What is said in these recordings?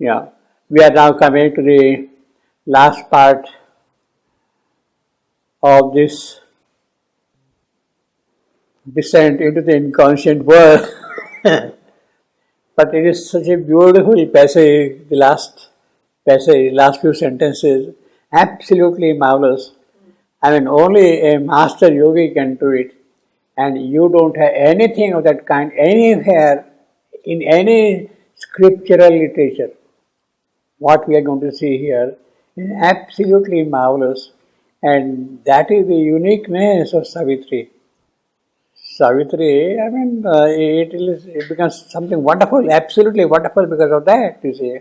Yeah, we are now coming to the last part of this descent into the inconscient world. But it is such a beautiful passage, the last passage, last few sentences, absolutely marvelous. I mean, only a master yogi can do it, and you don't have anything of that kind anywhere in any scriptural literature. What we are going to see here is absolutely marvelous, and that is the uniqueness of Savitri. Savitri, it becomes something wonderful, absolutely wonderful because of that, you see.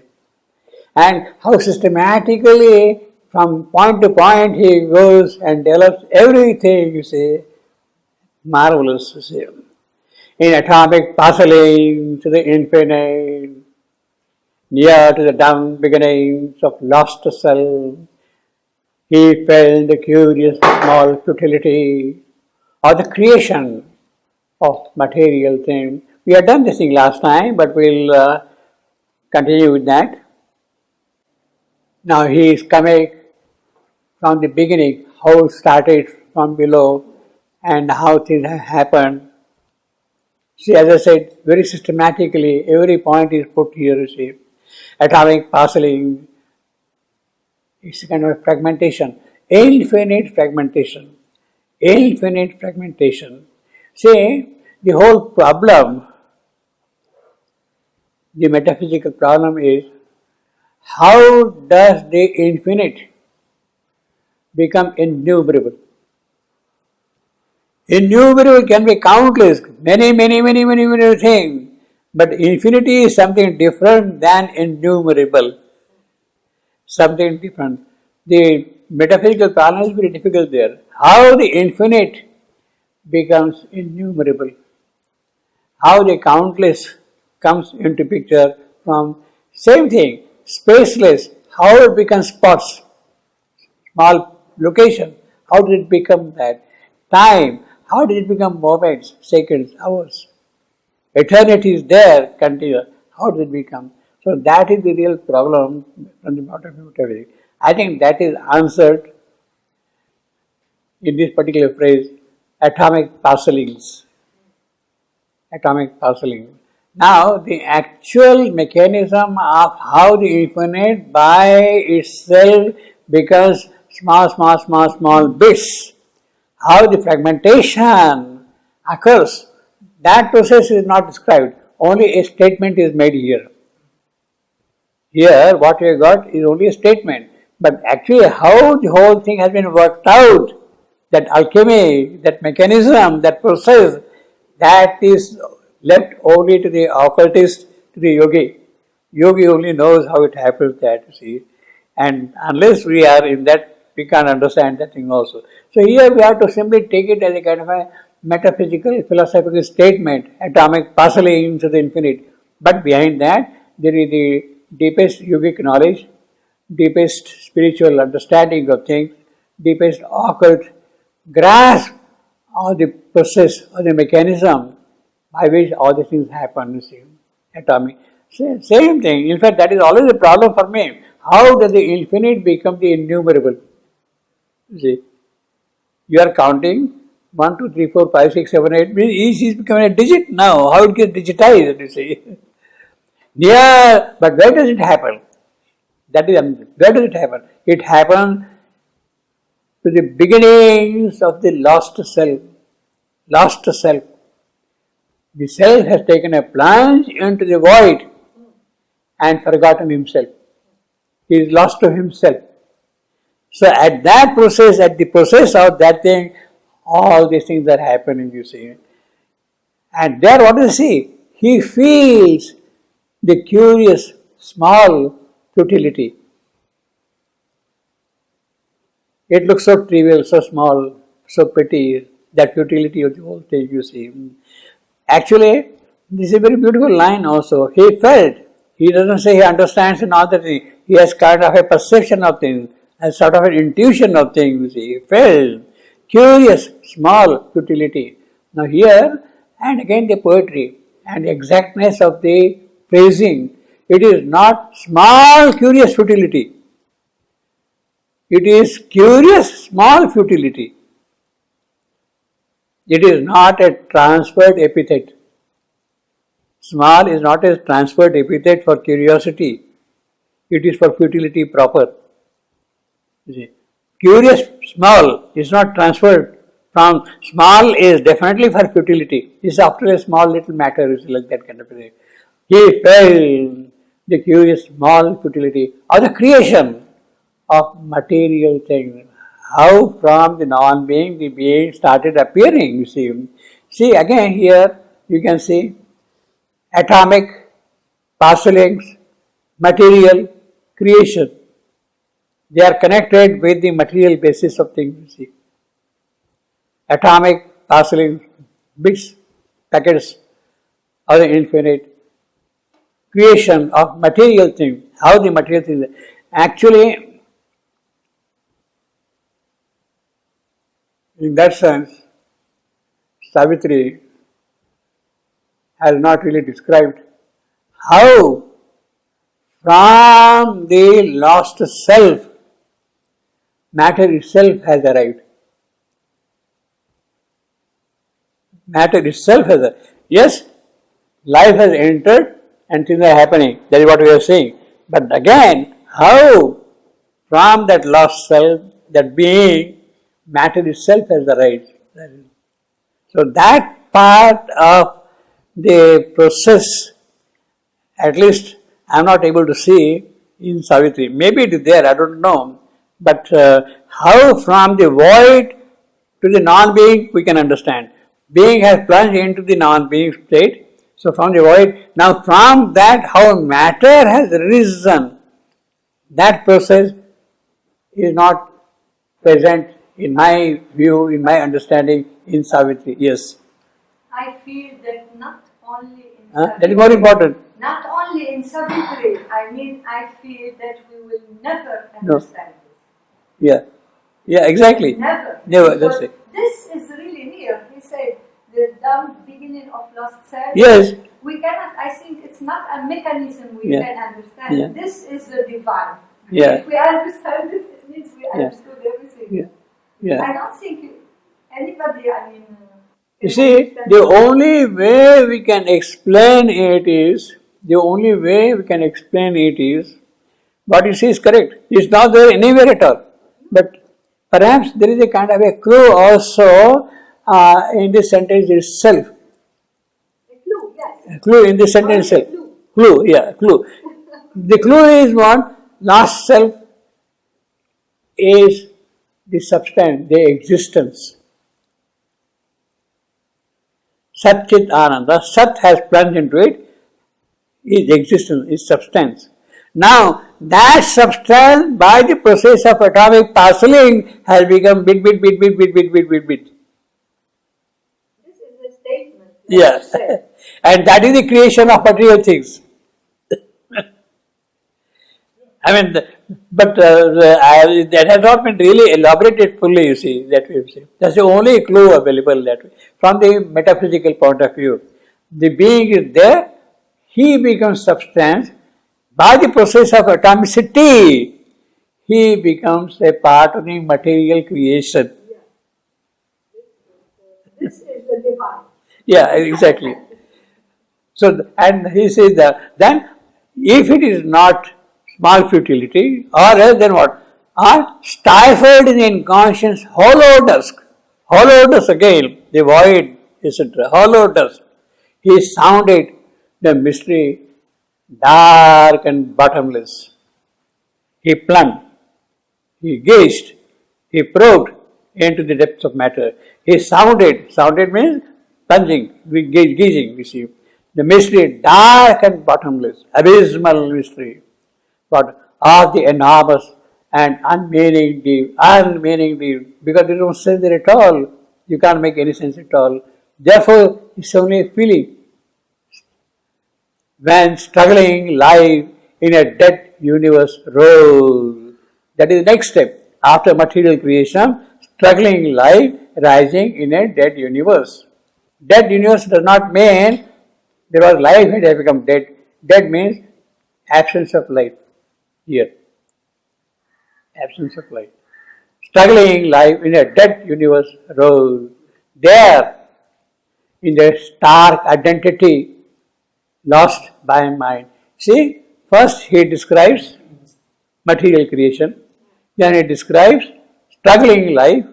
And how systematically, from point to point, he goes and develops everything, you see, marvelous, you see. In atomic parceling to the infinite, near to the dumb beginnings of lost self, he felt the curious small futility of the creation of material things. We had done this thing last time, but we'll continue with that. Now he is coming from the beginning, how it started from below and how things have happened. See, as I said, very systematically, every point is put here, you see. Atomic parceling is a kind of fragmentation, infinite fragmentation, infinite fragmentation. See, the whole problem, the metaphysical problem is, how does the infinite become innumerable? Innumerable can be countless, many things. But infinity is something different than innumerable. Something different. The metaphysical problem is very difficult there. How the infinite becomes innumerable. How the countless comes into picture from same thing, spaceless, how it becomes spots, small location, how did it become that? Time, how did it become moments, seconds, hours? Eternity is there, continuous. How did it become? So that is the real problem from the bottom of everything. I think that is answered in this particular phrase, atomic parcelings. Atomic parceling. Now, the actual mechanism of how the infinite by itself becomes small bits, how the fragmentation occurs, that process is not described. Only a statement is made here. Here, what we got is only a statement. But actually, how the whole thing has been worked out, that alchemy, that mechanism, that process, that is left only to the occultist, to the yogi. Yogi only knows how it happens, that, you see. And unless we are in that, we can't understand that thing also. So here we have to simply take it as a kind of a metaphysical, philosophical statement, atomic parceling into the infinite. But behind that, there is the deepest yogic knowledge, deepest spiritual understanding of things, deepest occult grasp of the process, of the mechanism by which all these things happen, you see. Atomic. Same thing. In fact, that is always a problem for me. How does the infinite become the innumerable? You see. You are counting 1, 2, 3, 4, 5, 6, 7, 8. Each is becoming a digit now. How it gets digitized, you see. Yeah, but where does it happen? That is, where does it happen? It happens to the beginnings of the lost self. Lost self. The self has taken a plunge into the void and forgotten himself. He is lost to himself. So at that process, at the process of that thing, all these things are happening, you see. And there, what does he see? He feels the curious, small futility. It looks so trivial, so small, so petty, that futility of the whole thing, you see. Actually, this is a very beautiful line also. He felt. He doesn't say he understands and all that thing. He has kind of a perception of things, a sort of an intuition of things, you see. He felt. Curious, small futility. Now here, and again the poetry and exactness of the phrasing It is not small curious futility. It is curious small futility. It is not a transferred epithet. Small is not a transferred epithet for curiosity. It is for futility proper. You see. Curious small is not transferred from small is definitely for futility. It's after a small little matter, it's like that kind of thing. He felt the curious small futility or the creation of material things. How from the non-being the being started appearing, you see. See again here you can see atomic, parcelings, material, creation. They are connected with the material basis of things, you see. Atomic, parcelings, bits, packets of the infinite. Creation of material things. How the material things actually, in that sense, Savitri has not really described how from the lost self, matter itself has arrived. Matter itself has arrived. Yes, life has entered and things are happening. That is what we are saying. But again, how from that lost self, that being, matter itself has arrived. So that part of the process, at least I am not able to see in Savitri. Maybe it is there, I don't know. But how from the void to the non-being we can understand. Being has plunged into the non-being state. So from the void, now from that how matter has risen, that process is not present in my view, in my understanding in Savitri. Yes. I feel that not only in Savitri, that is more important. Not only in Savitri, I feel that we will never understand this. Yeah. Yeah, exactly. Never. That's it. This is really here. He said the dumb beginning of lost self. Yes. We cannot, I think it's not a mechanism we can understand. Yeah. This is the divine. Yeah. If we understand it, it means we understood everything. Yeah. Yeah. I don't think anybody, you see, the only way we can explain it is, what you see is correct. It's not there anywhere at all. But perhaps there is a kind of a clue also in the sentence itself. A clue, yes. A clue in the sentence itself. Clue, yeah, clue. The clue is what? Lost self is the substance, the existence. Sat Chit Ananda, Sat has plunged into it, is existence, is substance. Now, that substance by the process of atomic parceling has become bit. This is a statement. Yes. And that is the creation of material things. I mean, but that has not been really elaborated fully, you see, that we say. That's the only clue available that way. From the metaphysical point of view. The being is there, he becomes substance. By the process of atomicity, he becomes a part of the material creation. This is the divine. Yeah, exactly. So, and he says that, then if it is not small futility, or else then what? Or stifled in the inconscious hollow dusk. Hollow dusk again, the void, etc. Hollow dusk. He sounded the mystery dark and bottomless. He plumbed, he gazed, he probed into the depths of matter. He sounded means plunging, gazing, we see. The mystery dark and bottomless, abysmal mystery. But of the enormous and unmeaning deep, because there is no sense there at all. You can't make any sense at all. Therefore, it's only a feeling. When struggling life in a dead universe rose. That is the next step. After material creation, struggling life rising in a dead universe. Dead universe does not mean there was life, it has become dead. Dead means Absence of life here. Absence of life. Struggling life in a dead universe rose. There, in the stark identity lost by mind. See, first he describes material creation, then he describes struggling life,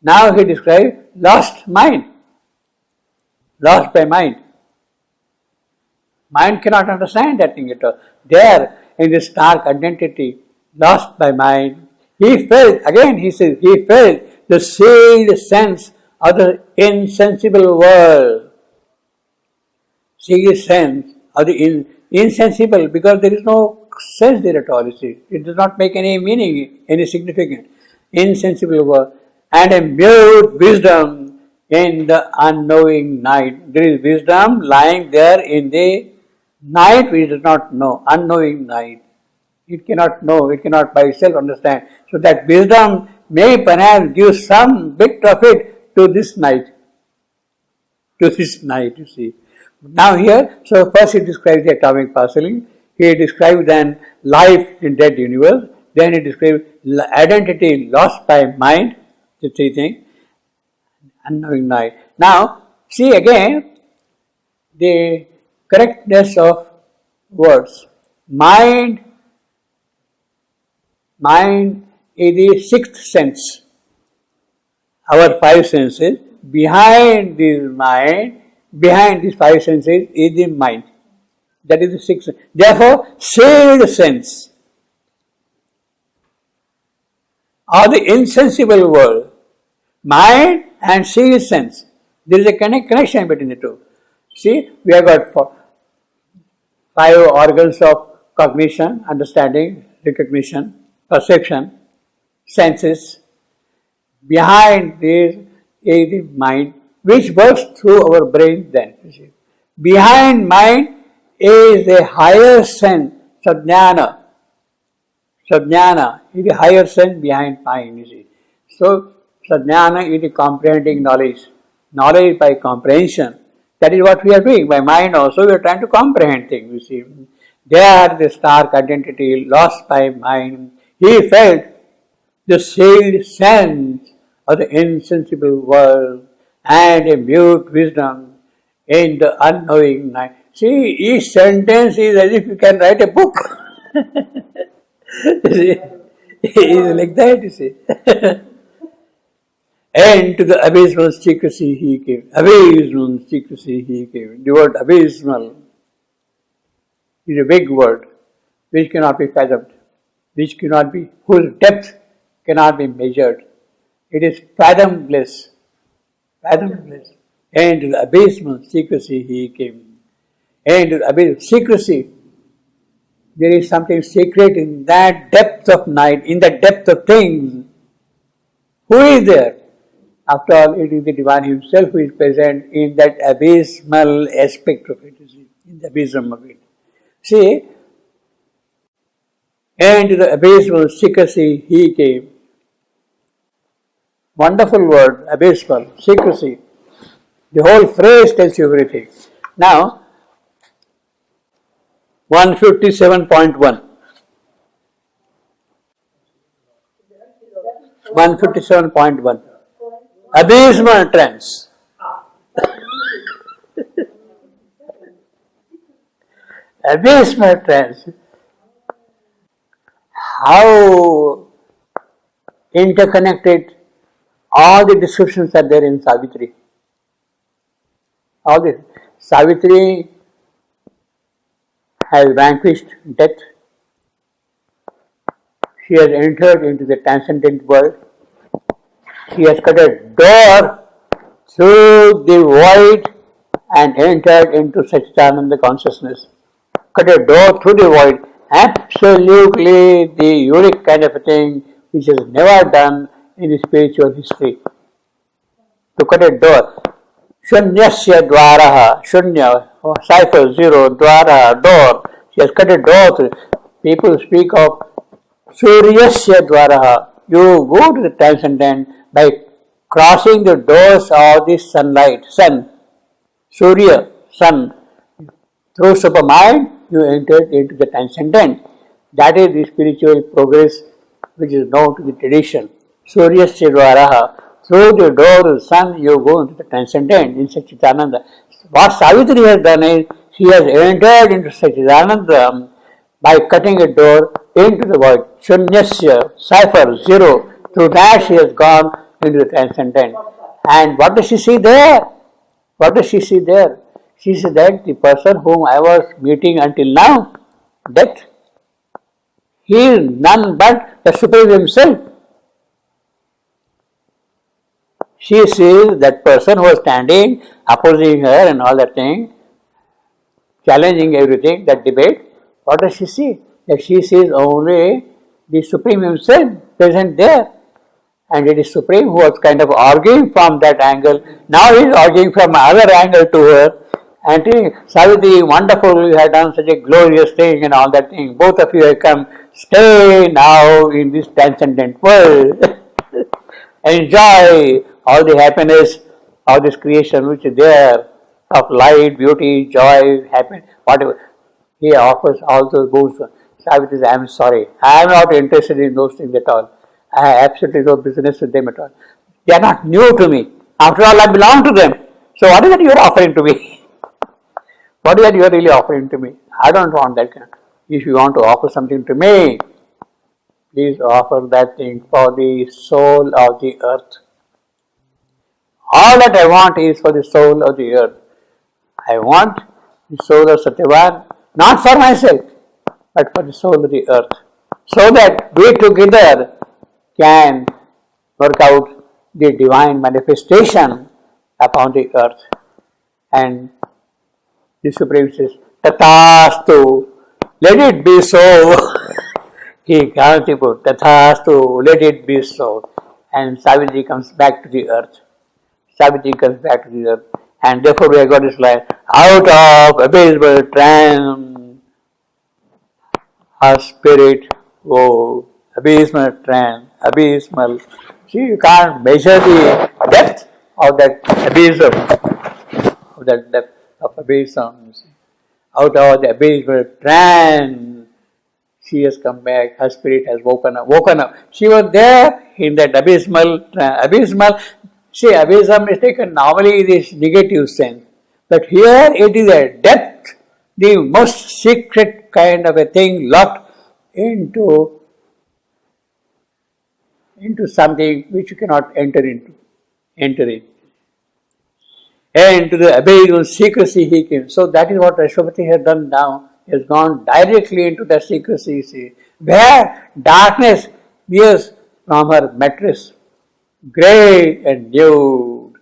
now he describes lost mind, lost by mind. Mind cannot understand that thing at all. There, in this stark identity, lost by mind, he felt, again he says, he felt the sealed sense of the insensible world. Sealed sense of the insensible, because there is no sense there at all, you see. It does not make any meaning, any significance. Insensible world. And a mute wisdom in the unknowing night. There is wisdom lying there in the night which does not know, unknowing night. It cannot know, it cannot by itself understand. So that wisdom may perhaps give some bit of it to this night. To this night, you see. Now here, so first he describes the atomic parceling, he describes then life in dead universe, then he describes identity lost by mind, the three things, unknowing night. Now, see again the correctness of words. Mind is the sixth sense. Our five senses, behind this mind, behind these five senses is the mind. That is the sixth sense. Therefore, sealed sense of the insensible world, mind and sealed sense. There is a connection between the two. See, we have got five organs of cognition, understanding, recognition, perception, senses. Behind this is the mind, which works through our brain then. You see. Behind mind is a higher sense, sadhyana. Sadhyana is the higher sense behind mind, you see. So, sadhyana is the comprehending knowledge. Knowledge by comprehension. That is what we are doing. By mind also we are trying to comprehend things, you see. There the stark identity lost by mind. He felt the sealed sense of the insensible world and a mute wisdom in the unknowing night. See, each sentence is as if you can write a book. It is like that, you see. And to the abysmal secrecy he came. Abysmal secrecy he came. The word abysmal is a big word which cannot be fathomed, which cannot be, whose depth cannot be measured. It is fathomless. Fathomless. And to the abysmal secrecy he came. And to the abysmal secrecy, there is something secret in that depth of night, in the depth of things. Who is there? After all, it is the Divine Himself who is present in that abysmal aspect of it, in the abysm of it. See, and to the abysmal secrecy he came. Wonderful word, abysmal, secrecy. The whole phrase tells you everything. Now, 157.1. 157.1. Abysmal trance. Abysmal trance. How interconnected all the descriptions are there in Savitri. All this. Savitri has vanquished death. She has entered into the transcendent world. She has cut a door through the void and entered into Satchitananda consciousness. Cut a door through the void. Absolutely the unique kind of a thing which is never done in spiritual history. To cut a door. Shunyasya dvaraha. Shunya, cipher, zero, dvaraha, door. She has cut a door through. People speak of Suryasya dvaraha. You go to the transcendent by crossing the doors of the sunlight, sun, Surya, sun. Through supermind, you entered into the transcendent. That is the spiritual progress which is known to the tradition. Suryasya Dvaraha. Through the door of the sun, you go into the transcendent in Satchitananda. What Savitri has done is, she has entered into Satchitananda by cutting a door into the void. Shunyasya, cipher, zero. Through that she has gone into the transcendent. And what does she see there? What does she see there? She sees that the person whom I was meeting until now, death, he is none but the Supreme Himself. She sees that person who was standing, opposing her and all that thing, challenging everything, that debate. What does she see? That she sees only the Supreme Himself present there. And it is Supreme who was kind of arguing from that angle. Now he is arguing from another angle to her. And Savitri, wonderful, you have done such a glorious thing and all that thing. Both of you have come, stay now in this transcendent world. Enjoy all the happiness of this creation which is there, of light, beauty, joy, happiness, whatever. He offers all those goods. Savitri says, I am sorry. I am not interested in those things at all. I have absolutely no business with them at all. They are not new to me. After all, I belong to them. So what is it you are offering to me? What is it you are really offering to me? I don't want that kind. If you want to offer something to me, please offer that thing for the soul of the earth. All that I want is for the soul of the earth. I want the soul of Satyavan, not for myself, but for the soul of the earth. So that we together can work out the divine manifestation upon the earth. And the Supreme says, Tathastu, let it be so. He can't put Tathastu, let it be so. And Savitri comes back to the earth. Savitri comes back to the earth. And therefore we have got this line, out of abysmal trance, her spirit, oh, abysmal trance, abysmal. See, you can't measure the depth of that abysm, of that depth of abysm. Out of the abysmal trance, she has come back, her spirit has woken up. She was there in that abysmal. See, abysm is taken normally in this negative sense. But here it is a depth, the most secret kind of a thing locked into something which you cannot enter in. And to the abysmal secrecy he came. So that is what Ashwapati has done now. He has gone directly into the secrecy, see, where darkness appears from her mattress, grey and nude.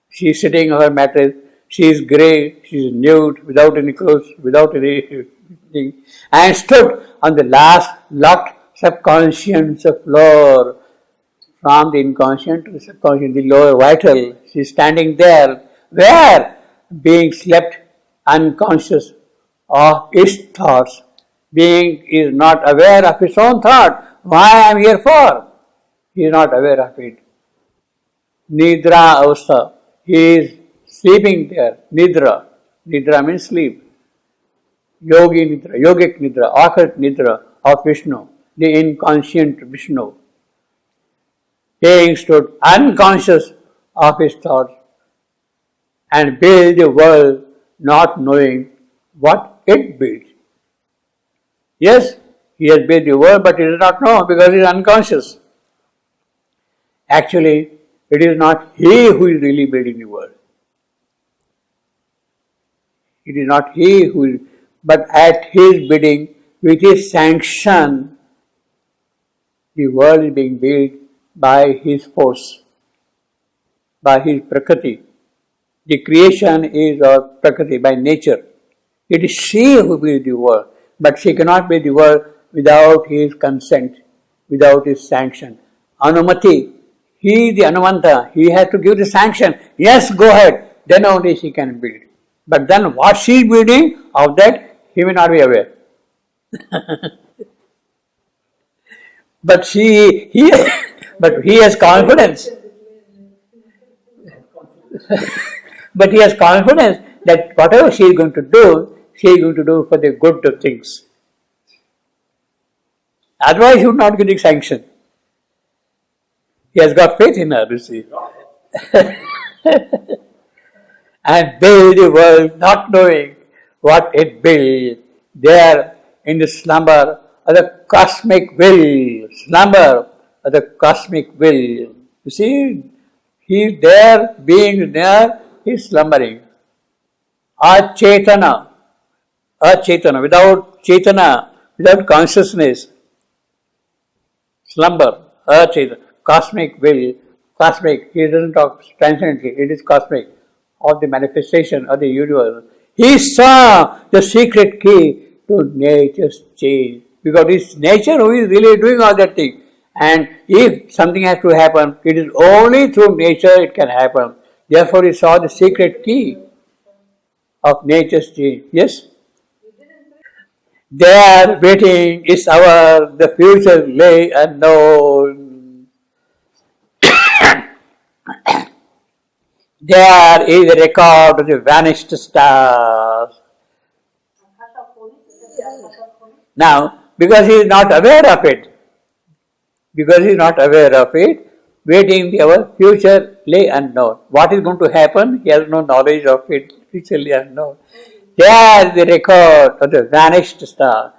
She is sitting on her mattress, she is grey, she is nude, without any clothes, without anything, and stood on the last locked subconscious floor. From the inconscient to the subconscious, the lower vital, she is standing there, where being slept unconscious of its thoughts. Being is not aware of his own thought. Why I am here for? He is not aware of it. Nidra avastha. He is sleeping there. Nidra. Nidra means sleep. Yogi Nidra, Yogic Nidra, occult Nidra of Vishnu, the inconscient Vishnu. Being stood unconscious of his thoughts and build the world not knowing what it built. Yes, he has built the world, but he does not know because he is unconscious. Actually, it is not he who is really building the world. It is not he who is, but at his bidding, with his sanction, the world is being built by his force, by his prakriti. The creation is of prakriti, by nature. It is she who builds the world, but she cannot build the world without his consent, without his sanction. Anumati, he the Anumanta, he has to give the sanction. Yes, go ahead. Then only she can build. But then what she is building, of that he may not be aware. But he has confidence. But he has confidence that whatever she is going to do, she is going to do for the good of things. Otherwise, he would not give the sanction. He has got faith in her, you see. And build the world not knowing what it built. There in the slumber of the cosmic will. Slumber of the cosmic will. You see, he is there, being there, he is slumbering. Achetana, without chetana, without consciousness, slumber, achetana, cosmic will, cosmic, he doesn't talk transcendently, it is cosmic, of the manifestation of the universe. He saw the secret key to nature's change, because it's nature who is really doing all that thing. And if something has to happen, it is only through nature it can happen. Therefore, he saw the secret key of nature's change. Yes? There waiting is our, the future lay unknown. There is a record of the vanished stars. Now, because he is not aware of it, waiting the our future lay unknown. What is going to happen? He has no knowledge of it, future lay unknown. There is the record of the vanished star.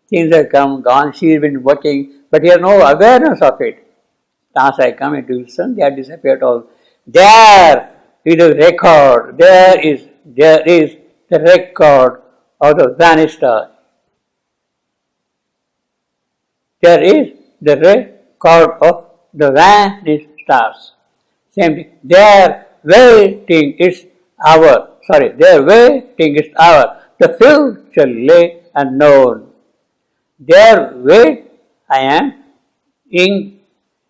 Things have come, gone, she has been working, but he has no awareness of it. Stars have come into existence, they have disappeared all. There is a record, there is the record of the vanished star. There is the record of the vanished stars. Same thing. Their waiting is our. Their waiting is our. The future lay unknown. Their wait, I am, in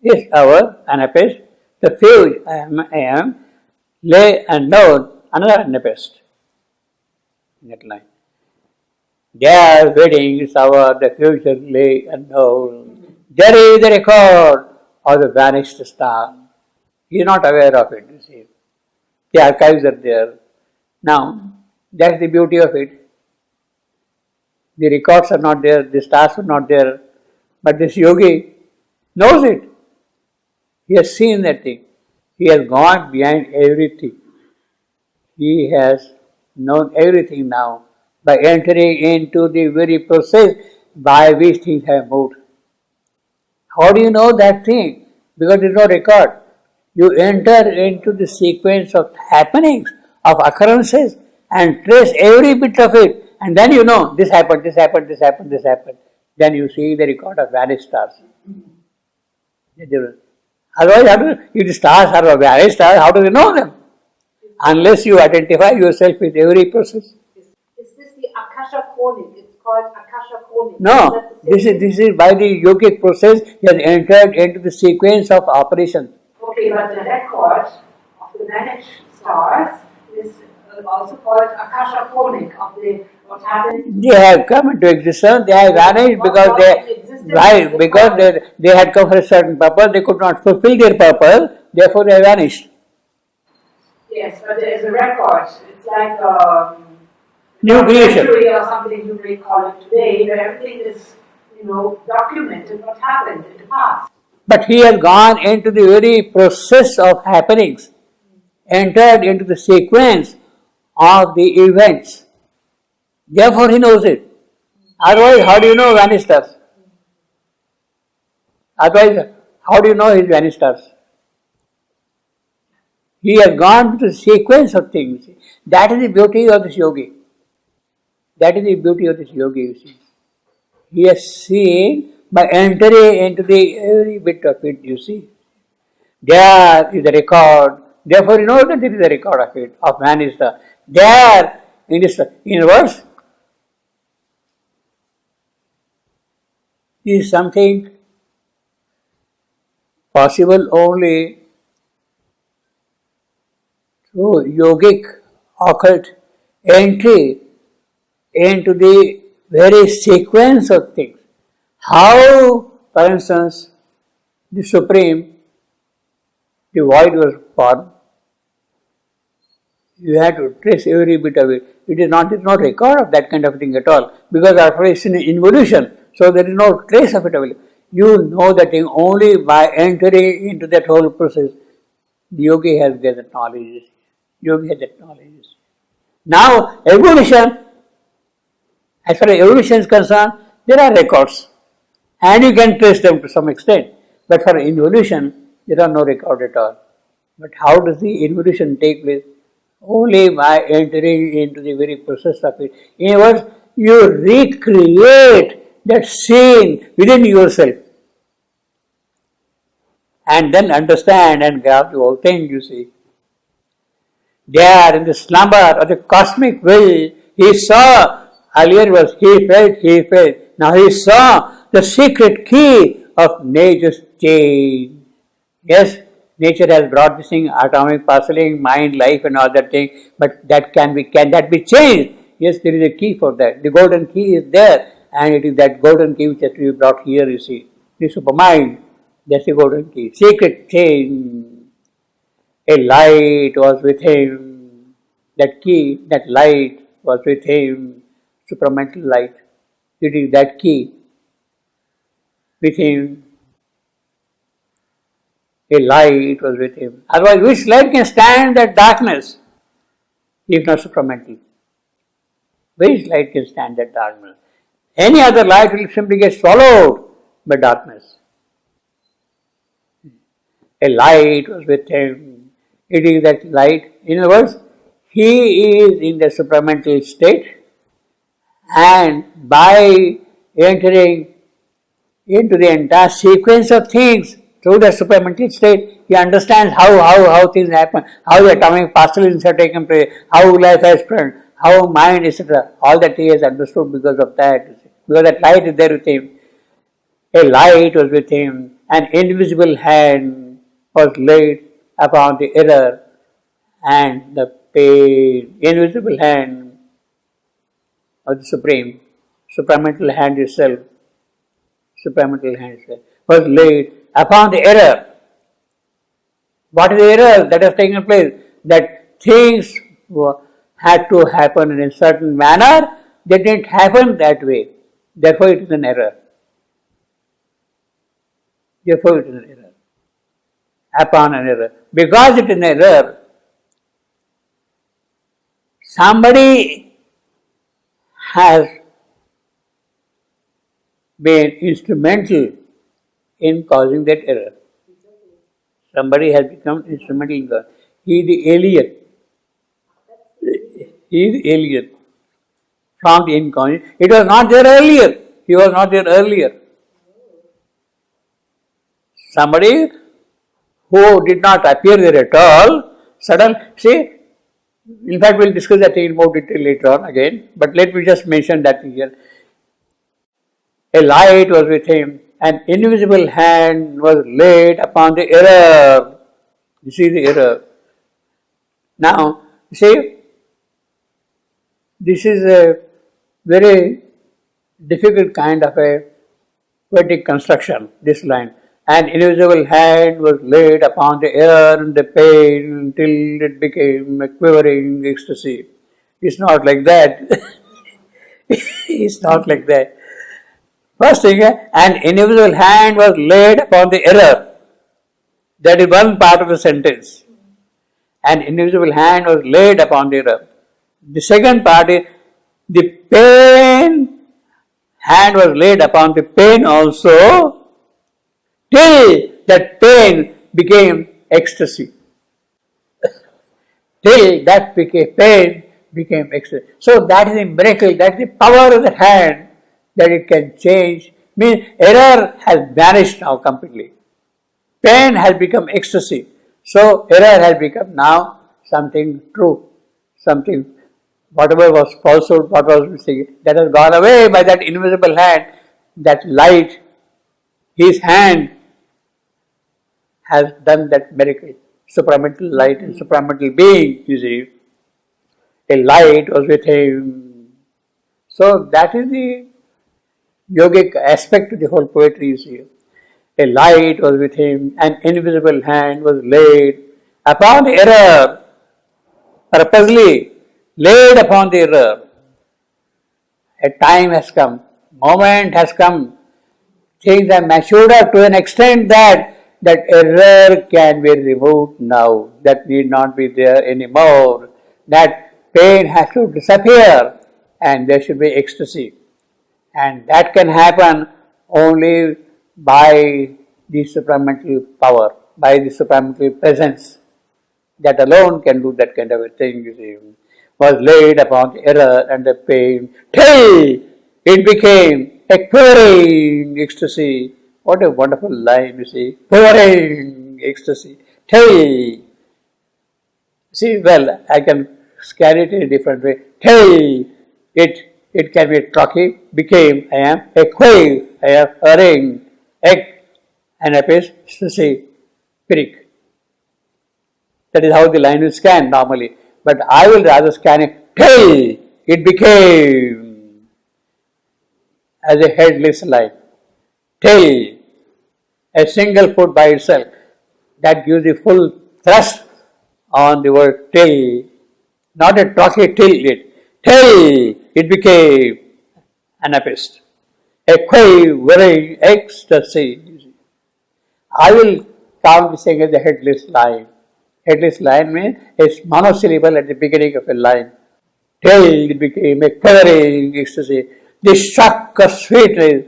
is our anapest. The future, I am, lay unknown, another anapest. That line. Their waiting is our, the future lay unknown. There is the record of the vanished star. He is not aware of it, you see. The archives are there. Now, that's the beauty of it. The records are not there, the stars are not there, but this yogi knows it. He has seen that thing. He has gone behind everything. He has known everything now by entering into the very process by which things have moved. How do you know that thing? Because there is no record. You enter into the sequence of happenings, of occurrences, and trace every bit of it, and then you know this happened, this happened, this happened, this happened. Then you see the record of vanished stars. Otherwise, if the stars are vanished stars, how do you know them? Unless you identify yourself with every process. Is this the Akasha Konik? It's called Akasha Konik. No, this is by the yogic process he has entered into the sequence of operation. Okay, but the record of the vanished stars is also called Akasha Konik of the what happened. They have come into existence. They have vanished because they had come for a certain purpose. They could not fulfill their purpose. Therefore, they vanished. Yes, but there is a record. It's like New creation or something you may call it today, where everything is, documented what happened in the past. But he has gone into the very process of happenings, entered into the sequence of the events. Therefore, he knows it. Otherwise, how do you know vanished stars? Otherwise, how do you know his vanished stars? He has gone to the sequence of things. That is the beauty of this yogi. That is the beauty of this yogi, you see. He has seen by entering into the every bit of it, you see. There is the record. Therefore, you know that there is a record of it, of vanished star. There, in this universe, is something possible only through yogic occult entry into the very sequence of things. How, for instance, the Supreme, the void was formed. You have to trace every bit of it. It is not, there is no record of that kind of thing at all, because after all, it's an involution, so there is no trace of it available. You know that thing only by entering into that whole process. The yogi has that knowledge. Yogi has that knowledge. Now, evolution, as far as evolution is concerned, there are records, and you can trace them to some extent. But for involution, there are no record at all. But how does the involution take place? Only by entering into the very process of it. In other words, you recreate that scene within yourself, and then understand and grasp the whole thing, you see. There in the slumber of the cosmic will, he saw, earlier was he felt, now he saw the secret key of nature's change. Yes, nature has brought this thing, atomic parceling, mind, life and all that thing, but can that be changed? Yes, there is a key for that. The golden key is there, and it is that golden key which has to be brought here, you see. The supermind, that's the golden key. Secret change. A light was with him. That key, that light was with him. Supramental light. It is that key with him. A light was with him. Otherwise, which light can stand that darkness if not supramental? Which light can stand that darkness? Any other light will simply get swallowed by darkness. A light was with him. It is that light. In other words, he is in the supramental state, and by entering into the entire sequence of things through the supramental state, he understands how things happen, how the atomic parcels have taken place, how life has spread, how mind, etc. All that he has understood because of that. Because that light is there with him. A light was with him. An invisible hand was laid upon the error and the pain. Invisible hand of the Supreme, supramental hand itself, was laid upon the error. What is the error that has taken place? That things had to happen in a certain manner, they didn't happen that way. Therefore it is an error. Upon an error. Because it is an error, somebody has been instrumental in causing that error. Somebody has become instrumental in causing. He is the alien. From the inconscious. It was not there earlier. He was not there earlier. Somebody who did not appear there at all, in fact we'll discuss that in more detail later on again, but let me just mention that here. A light was with him, an invisible hand was laid upon the error. You see the error. Now, see, this is a very difficult kind of a poetic construction, this line. An invisible hand was laid upon the error and the pain until it became a quivering ecstasy. It's not like that. It's not like that. First thing, an invisible hand was laid upon the error. That is one part of the sentence. An invisible hand was laid upon the error. The second part is the pain hand was laid upon the pain also, till that pain became ecstasy. Till that pain became ecstasy. So that is a miracle, that is the power of the hand, that it can change. Means error has vanished now completely. Pain has become ecstasy. So error has become now something true, something, whatever was falsehood, what was mistake, that has gone away by that invisible hand, that light. His hand has done that miracle. Supramental light and supramental being, you see. A light was with him. So that is the yogic aspect to the whole poetry, you see. A light was with him, an invisible hand was laid upon the error, purposely, laid upon the error. A time has come, moment has come, things are matured up to an extent that error can be removed now, that need not be there anymore, that pain has to disappear and there should be ecstasy. And that can happen only by the supramental power, by the supramental presence. That alone can do that kind of a thing, you see. Was laid upon the error and the pain till it became a quivering ecstasy. What a wonderful line, you see. Quivering ecstasy. Till. See, well, I can scan it in a different way. Till it can be trochee, became, I am a quail, I am a ring, egg, and a piece, ecstasy, prick. That is how the line is scanned normally. But I will rather scan it till it became as a headless line. Till a single foot by itself. That gives the full thrust on the word till. Not a trochee till it. Till it became an apist. A quavering ecstasy. I will count this thing as a headless line. Headless line means a monosyllable at the beginning of a line. Till it became a quivering ecstasy. The shock of sweetness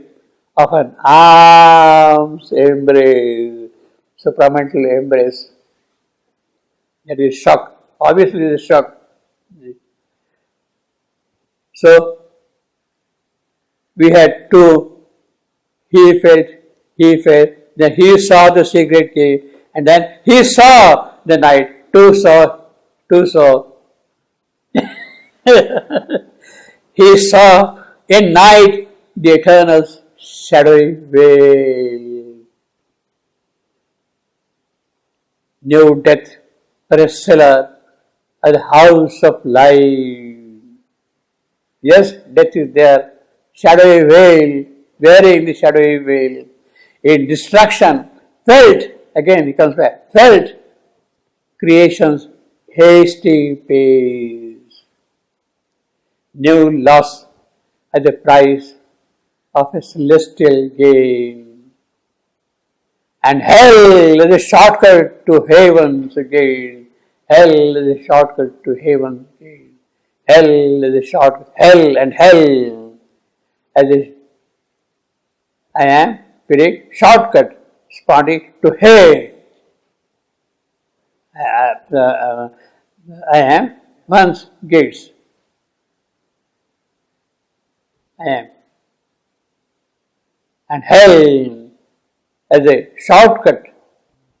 of an arm's embrace, supramental embrace. That is shock. Obviously, it is shock. So, we had two. He felt, then he saw the secret key, and then he saw the night. Two saw. He saw in night the eternal shadowy veil. New death for a cellar, a house of life. Yes, death is there. Shadowy veil, wearing the shadowy veil. In destruction, felt, again he comes back, felt creation's hasty pace. New loss at the price of a celestial gain. And hell is a shortcut to heaven's gain. Hell is a shortcut to heaven's gain. Hell is a shortcut, hell as a I am very shortcut, responding to hey. I am one's gates. I am. And hell as a shortcut.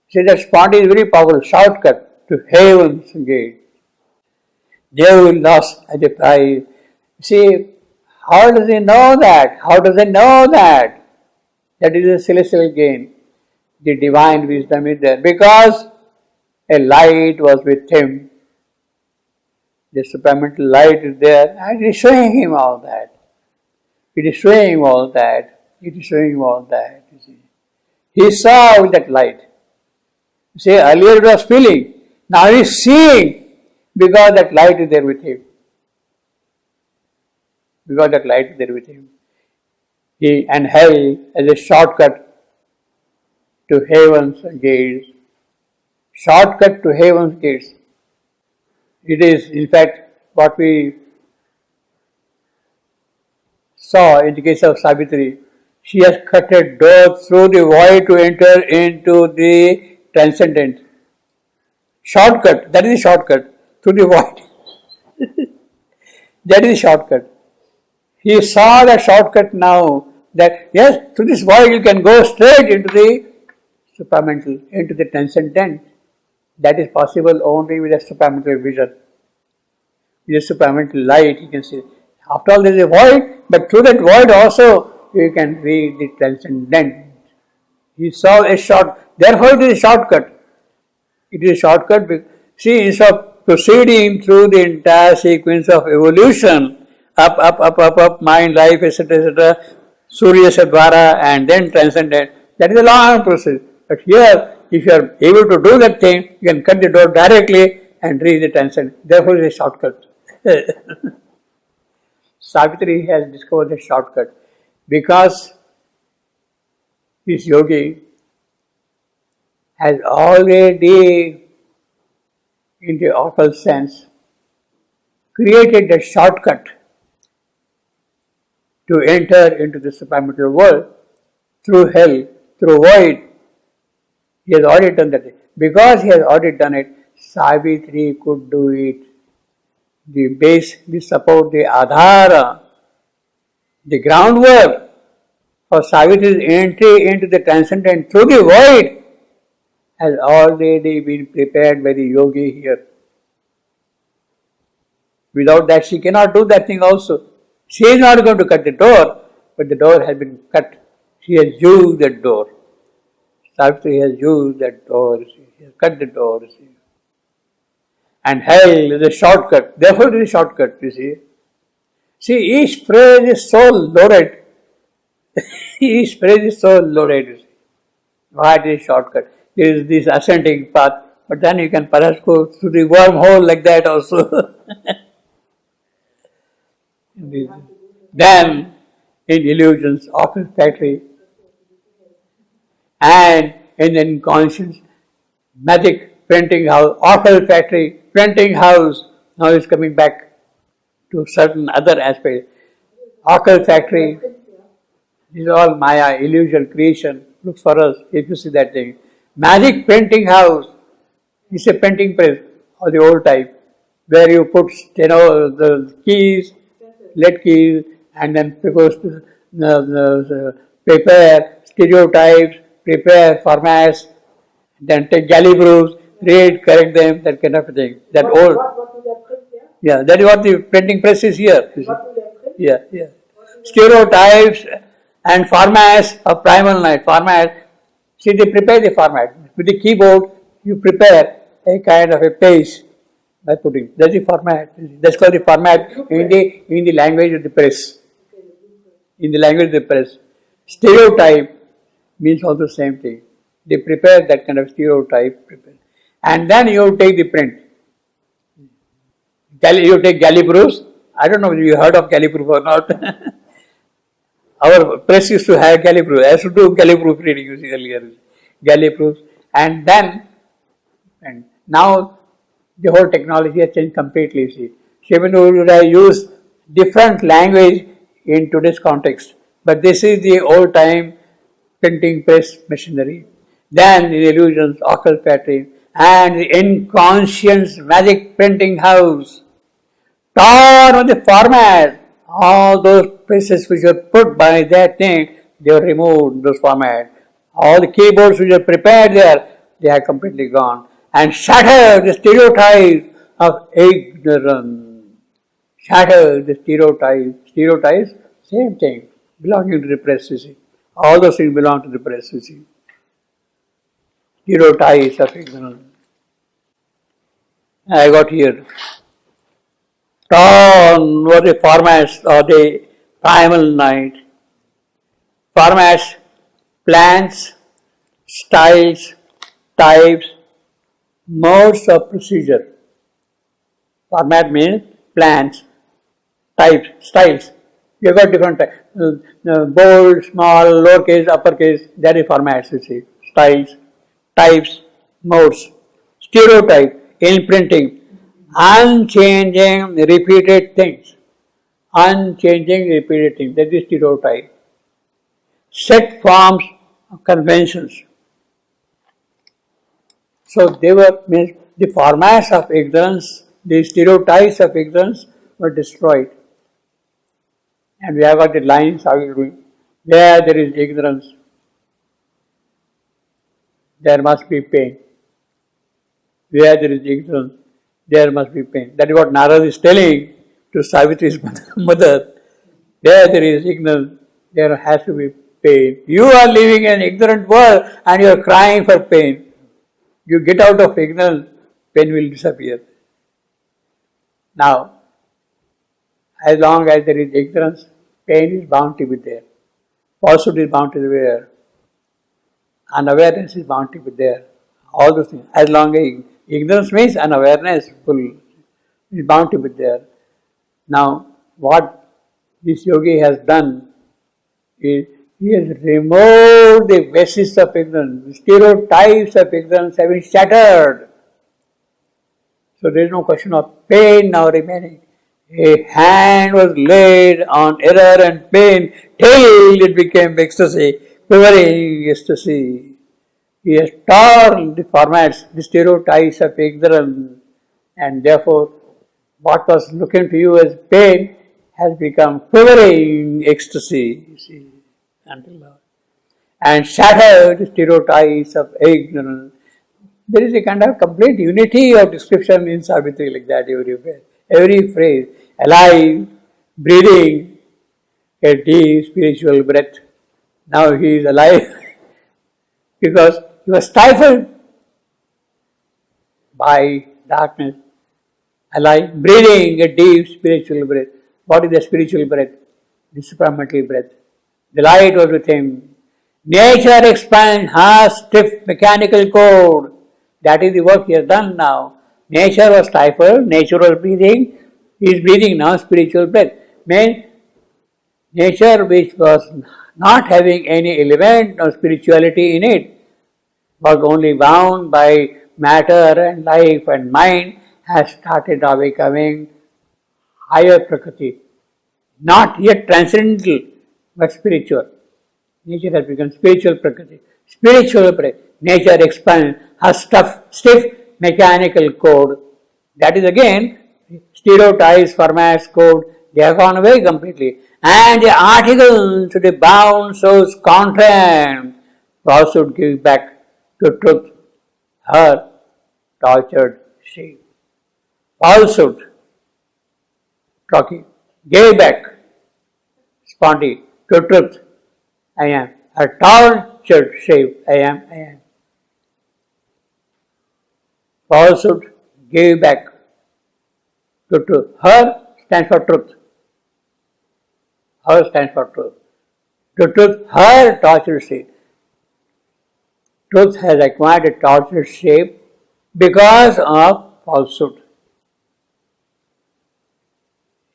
See, that spondy is very powerful, shortcut to heaven's gate. Devil lost as a prize. See, how does he know that? How does he know that? That is a celestial gain. The divine wisdom is there because a light was with him. The supramental light is there and it is showing him all that. It is showing him all that. It is showing him all that. You see. He saw with that light. You see, earlier it was feeling. Now he is seeing because that light is there with him. Because that light is there with him. He and hell as a shortcut to heaven's gates. Shortcut to heaven's gates. It is, in fact, what we saw in the case of Savitri. She has cut a door through the void to enter into the transcendent. Shortcut, that is a shortcut through the void. That is a shortcut. He saw the shortcut now that yes, through this void you can go straight into the supramental, into the transcendent. That is possible only with a supramental vision. With a supramental light you can see. After all there is a void, but through that void also you can read the transcendent. He saw a therefore it is a shortcut. It is a shortcut. See, instead of proceeding through the entire sequence of evolution, up, mind, life, etc., Surya Sadvara, and then transcendent, that is a long process. But here, if you are able to do that thing, you can cut the door directly and reach the transcendent. Therefore, it is a shortcut. Savitri has discovered a shortcut because this yogi has already, in the occult sense, created a shortcut to enter into the supramental world through hell, through void. He has already done that. Because he has already done it, Savitri could do it. The base, the support, the adhara, the groundwork for Savitri's entry into the transcendent through the void has already been prepared by the yogi here. Without that, she cannot do that thing also. She is not going to cut the door, but the door has been cut. She has used that door. Savitri has used that door. She has cut the door. And hell is a shortcut. Therefore, it is a shortcut, you see. See, each phrase is so loaded. Each phrase is so loaded, you see. What is shortcut? There is this ascending path, but then you can perhaps go through the wormhole like that also. Then, in illusions, occult factory, and in inconscience, magic printing house, occult factory, printing house, now is coming back to certain other aspects. Occult factory, this is all Maya, illusion, creation, looks for us, if you see that thing. Magic printing house, it's a printing press of the old type, where you put, the keys, lead keys, and then prepare stereotypes, prepare formats, then take galley proofs, read, correct them, that kind of thing. That old. What do they print here? Yeah, that is what the printing press is here. What do they print? Yeah. Stereotypes and formats of primal night. Format. See, they prepare the format. With the keyboard, you prepare a kind of a page by putting. That's the format. That's called the format in the language of the press. In the language of the press. Stereotype means also the same thing. They prepare that kind of stereotype. And then you take the print. You take galley proofs. I don't know if you heard of galley proof or not. Our press used to have galley proofs. I used to do galley proof reading, you see earlier. Galley proofs. And now the whole technology has changed completely, you see. Even though would have used different language in today's context. But this is the old time printing press machinery. Then the illusions, occult factory, and the inconscious magic printing house. Torn on the format. All those presses which were put by that thing, they were removed, those formats. All the keyboards which were prepared there, they are completely gone. And shattered the stereotypes of ignorance. Shattered the stereotypes. Stereotypes, same thing, belonging to the press, you see. All those things belong to the press, you see. Stereotypes of ignorance. I got here. Torn were the formats of the primal night. Formats, plans, styles, types, modes of procedure. Format means plans, types, styles. You got different types. Bold, small, lowercase, uppercase, that is formats, you see. Styles, types, modes. Stereotype in printing. Unchanging, repeated things. Unchanging, repeated things. That is stereotype. Set forms, conventions. So they were, means the formats of ignorance, the stereotypes of ignorance were destroyed. And we have got the lines how you doing. Where there is ignorance, there must be pain. Where there is ignorance, there must be pain. That is what Narada is telling to Savitri's mother. Where there is ignorance, there has to be pain. You are living in an ignorant world and you are crying for pain. You get out of ignorance, pain will disappear. Now, as long as there is ignorance, pain is bound to be there. Falsehood is bound to be there. Unawareness is bound to be there. All those things. As long as ignorance means unawareness, full, is bound to be there. Now, what this yogi has done is he has removed the basis of ignorance. The stereotypes of ignorance have been shattered. So there is no question of pain now remaining. A hand was laid on error and pain till it became ecstasy, quivering ecstasy. He has torn the formats, the stereotypes of ignorance, and therefore what was looking to you as pain has become quivering ecstasy, you see, until now. And shattered stereotypes of ignorance. There is a kind of complete unity of description in Savitri like that everywhere. Every phrase, alive, breathing, a deep spiritual breath. Now he is alive because he was stifled by darkness. Alive, breathing a deep spiritual breath. What is the spiritual breath? The supramental breath. The light was with him. Nature expands her stiff mechanical code. That is the work he has done now. Nature was stifled, nature was breathing, he is breathing now spiritual breath. Means nature which was not having any element of spirituality in it, was only bound by matter and life and mind, has started now becoming higher Prakriti. Not yet transcendental, but spiritual. Nature has become spiritual Prakriti. Spiritual breath. Nature expands her stiff mechanical code. That is again stereotypes, formats, code. They have gone away completely. And the articles to the bound soul's content, falsehood give back to truth her tortured shape. Falsehood, Rocky, gave back spondy to truth. I am. Her tortured shape. I am. Falsehood gave back to truth. Her stands for truth. Her stands for truth. To truth, her tortured shape. Truth has acquired a tortured shape because of falsehood.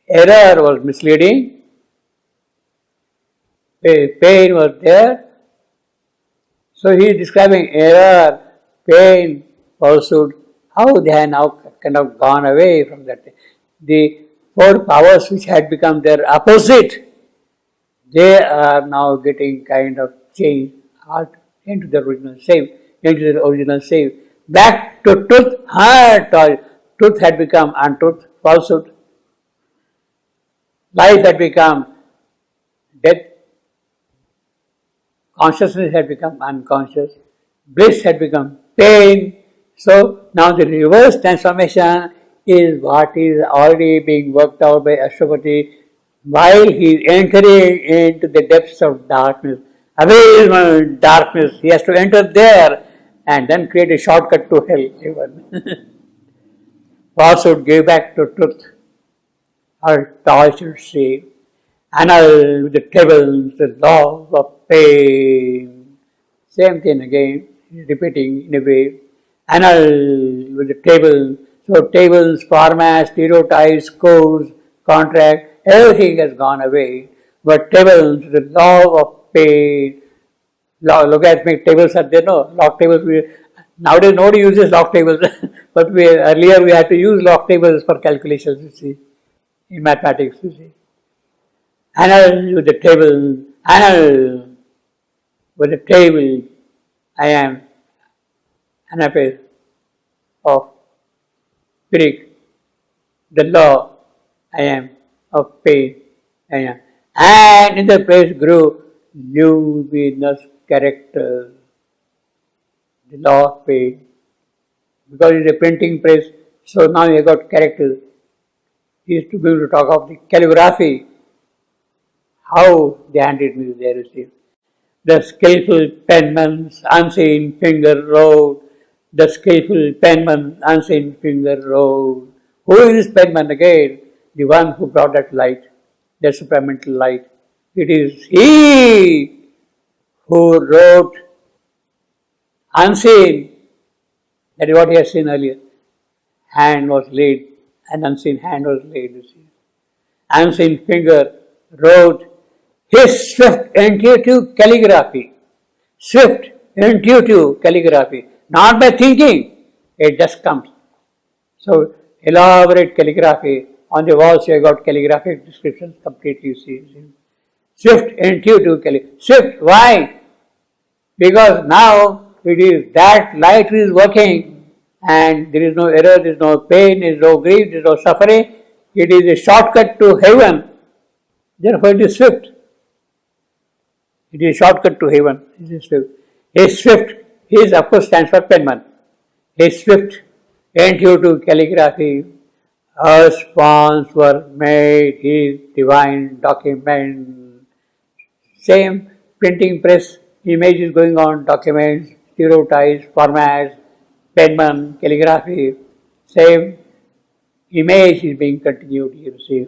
Error was misleading. Pain was there. So he is describing error, pain, falsehood, how they have now kind of gone away from that. The four powers which had become their opposite, they are now getting kind of changed into the original shape, back to truth, her truth had become untruth, falsehood. Life had become death. Consciousness had become unconscious. Bliss had become pain. So now the reverse transformation is what is already being worked out by Ashwapati while he is entering into the depths of darkness. Abysmal darkness. He has to enter there and then create a shortcut to hell even. Falsehood gave back to truth. Her tortured shape. Annal with the tables, the laws of pain. Same thing again, repeating in a way. Annal with the table. So tables, formats, stereotypes, codes, contract, everything has gone away. But tables, the law of pain. Logarithmic tables are there, no? Log tables. Nowadays nobody uses log tables. But earlier we had to use log tables for calculations, you see. In mathematics, you see. Annal with the table, annal with the table, I am anapace of Greek, the law, I am of pain, I am. And in the place grew luminous character, the law of pain. Because it's a printing press, so now you got characters. He used to be able to talk of the calligraphy, how the handwriting is there, you see. The skillful penman's unseen finger wrote, the skillful penman's unseen finger wrote. Who is this penman again? The one who brought that light, that supramental light. It is he who wrote unseen. That is what he has seen earlier. Hand was laid, an unseen hand was laid, you see. unseen finger wrote his swift intuitive calligraphy. Swift intuitive calligraphy. Not by thinking, it just comes. So elaborate calligraphy. On the walls you have got calligraphic descriptions completely you see. Swift intuitive calligraphy. Swift, why? Because now it is that light is working and there is no error, there is no pain, there is no grief, there is no suffering. It is a shortcut to heaven. Therefore it is swift. It is a shortcut to heaven. It is swift. His swift, his of course stands for penman. His swift intuitive calligraphy, earth's forms were made, his divine document. Same printing press, images going on, documents, stereotypes, formats, penman, calligraphy, same image is being continued here. See,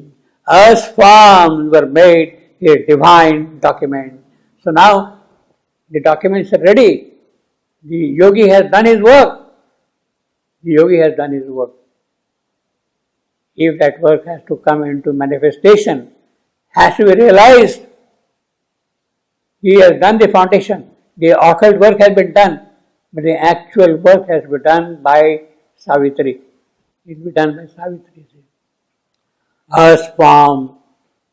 earth's forms were made, a divine document. So now the documents are ready. The yogi has done his work. The yogi has done his work. If that work has to come into manifestation, has to be realized, he has done the foundation. The occult work has been done, but the actual work has to be done by Savitri. It will be done by Savitri. Earth's form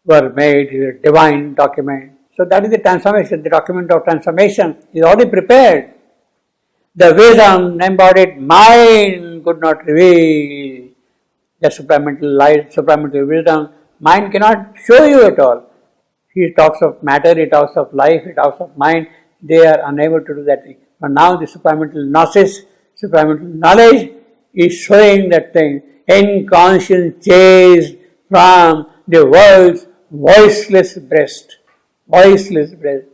were made, is a divine document. So that is the transformation. The document of transformation is already prepared. The wisdom embodied mind could not reveal. The supramental light, supramental wisdom, mind cannot show you at all. He talks of matter, he talks of life, he talks of mind. They are unable to do that thing. But now the supramental gnosis, supramental knowledge is showing that thing. Inconscience chased from the world's voiceless breast. Voiceless breast.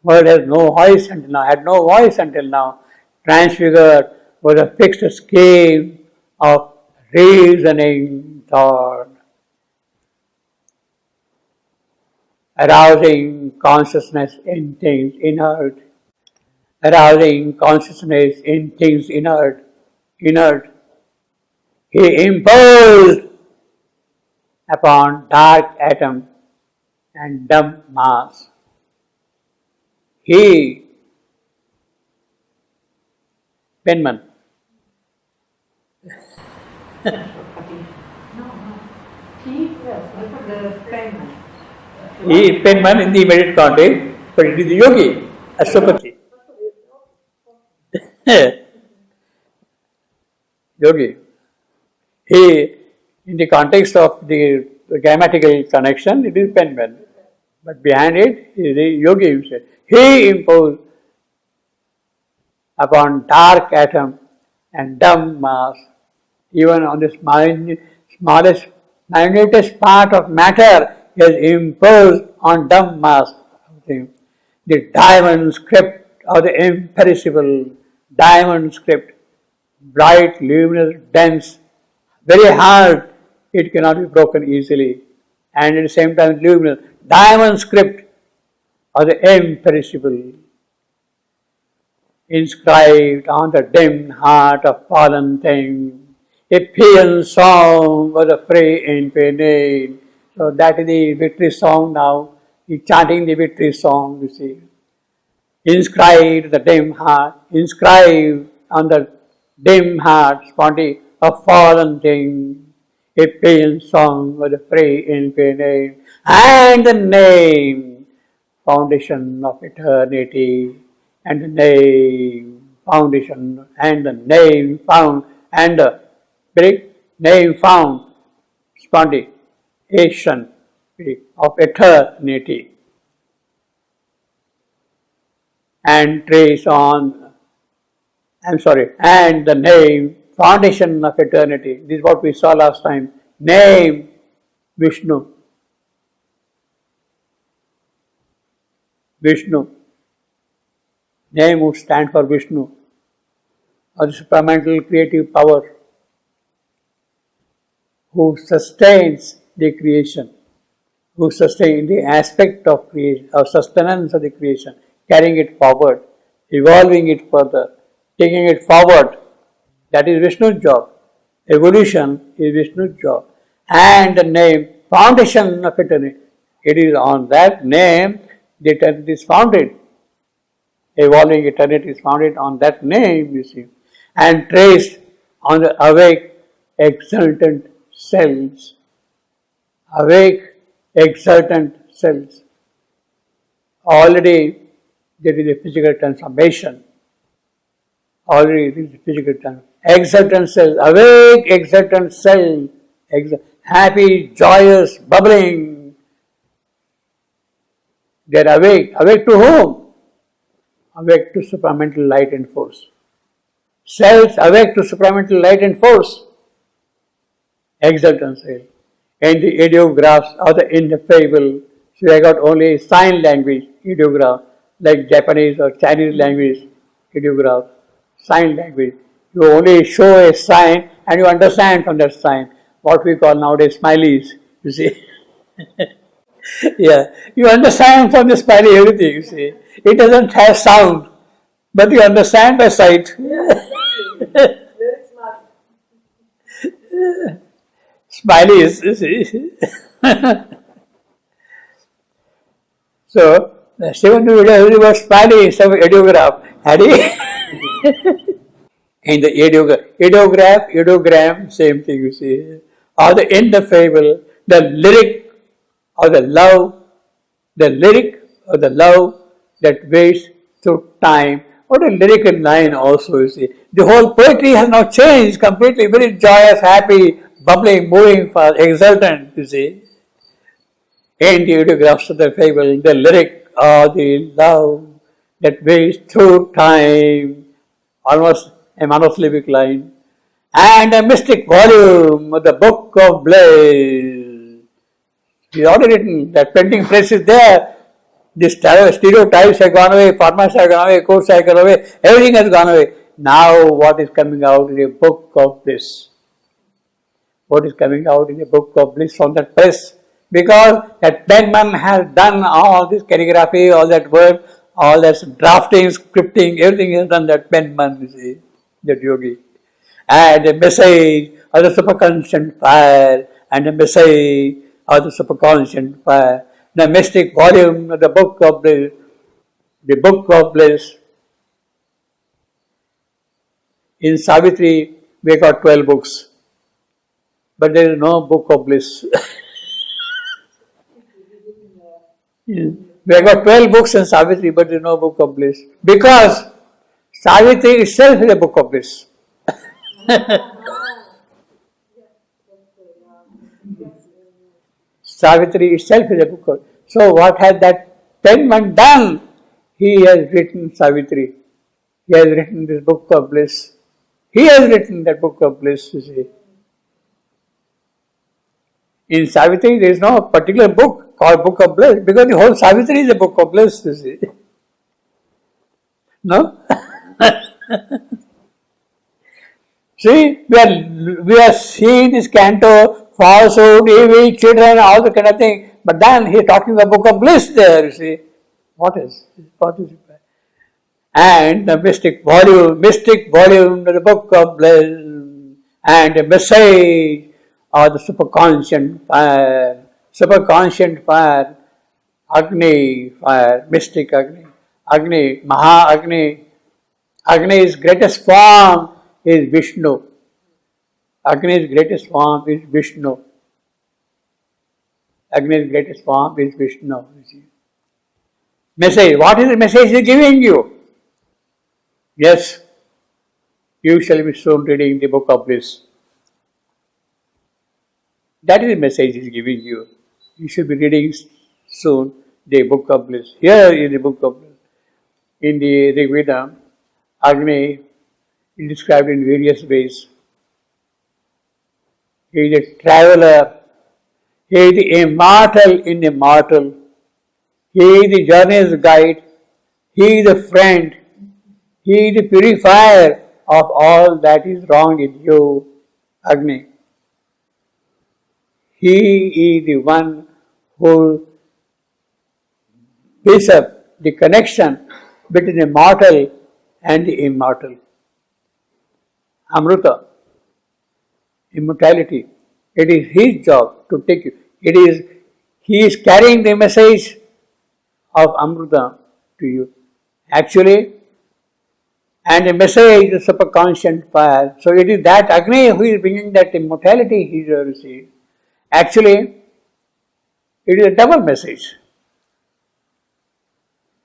World has no voice until now, had no voice until now. Transfigured was a fixed scheme of reasoning thought. Arousing consciousness in things inert. Arousing consciousness in things inert. He imposed upon dark atom and dumb mass. He, penman. He penman in the immediate context, but it is the yogi, Ashwapati. Yogi. He, in the context of the grammatical connection, it is penman. But behind it is the yogi himself. He imposed upon dark atom and dumb mass, even on the smallest, minutest part of matter, he has imposed on dumb mass the diamond script of the imperishable diamond script, bright, luminous, dense, very hard, it cannot be broken easily, and at the same time luminous, diamond script of the imperishable, inscribed on the dim heart of fallen things. A paean song was a free infinite. So that is the victory song now. He's chanting the victory song, you see. Inscribed the dim heart, inscribed on the dim heart, spontaneous, of fallen things. A paean song was a free infinite. And the name, foundation of eternity, and the name, foundation, and the name found, and the name found, spontaneation of eternity. And trace on, and the name, foundation of eternity. This is what we saw last time. Name, Vishnu. Vishnu. Name would stand for Vishnu, or the supramental creative power who sustains the creation, who sustains the aspect of creation, of sustenance of the creation, carrying it forward, evolving it further, taking it forward. That is Vishnu's job. Evolution is Vishnu's job. and the name, foundation of eternity. It is on that name the eternity is founded. Evolving eternity is founded on that name, you see, and traced on the awake, exultant cells. Awake, exultant cells. Already there is a physical transformation. Already there is a physical transformation. Exultant cells, awake, exultant cell, happy, joyous, bubbling. They are awake. Awake to whom? Awake to supramental light and force. Cells awake to supramental light and force. Exultant cell. And the ideographs are the ineffable. So I got only sign language, ideograph, like Japanese or Chinese language, ideograph, sign language. You only show a sign and you understand from that sign. What we call nowadays smileys, you see. Yeah, you understand from the smiley everything, you see. It doesn't have sound, but you understand by sight. Very smart. Smileys, you see. So, Shivan was smiley, some ideograph. Had he? In the ideograph, ideogram, same thing, you see. Or the ineffable, the lyric or the love, the lyric or the love that waits through time. What a lyrical line also, you see. The whole poetry has now changed completely, very joyous, happy, bubbling, moving, fast, exultant, you see. In the ideographs of the fable, the lyric or the love that waits through time, almost a monosyllabic line, and a mystic volume of the book of bliss. He's already written, that printing press is there. The stereotypes have gone away, formats have gone away, quotes have gone away, everything has gone away. Now what is coming out is a book of bliss. What is coming out is a book of bliss from that press. Because that penman has done all this calligraphy, all that work, all that drafting, scripting, everything is done that penman, you see, that yogi. And the message of the superconscient fire, and the message of the superconscient fire, the mystic volume of the book of bliss, the book of bliss. In Savitri, we got 12 books, but there is no book of bliss. We have got 12 books in Savitri, but there is no book of bliss. Because Savitri itself is a book of bliss. Savitri itself is a book of bliss. So what has that penman done? He has written Savitri. He has written this book of bliss. He has written that book of bliss, you see. In Savitri, there is no particular book called Book of Bliss, because the whole Savitri is a book of bliss, you see. No? See, we are seeing this canto, falsehood, evil, children, all the kind of thing, but then he is talking about Book of Bliss there, you see. What is it? And the mystic volume of the Book of Bliss, and the message of the superconscient fire, Agni fire, mystic Agni, Maha Agni. Agni's greatest form is Vishnu. Agni's greatest form is Vishnu. Agni's greatest form is Vishnu. Message. What is the message he is giving you? Yes, you shall be soon reading the Book of Bliss. That is the message he is giving you. You should be reading soon the Book of Bliss. Here is the Book of Bliss. In the Rig Veda, Agni is described in various ways. He is a traveler. He is the immortal in immortal. He is the journey's guide. He is the friend. He is the purifier of all that is wrong in you, Agni. He is the one who builds up the connection between the mortal and the immortal. Amrita, immortality. It is his job to take you. He is carrying the message of Amrita to you. Actually, and the message is superconscious fire. So it is that Agni who is bringing that immortality he receives. Actually, it is a double message.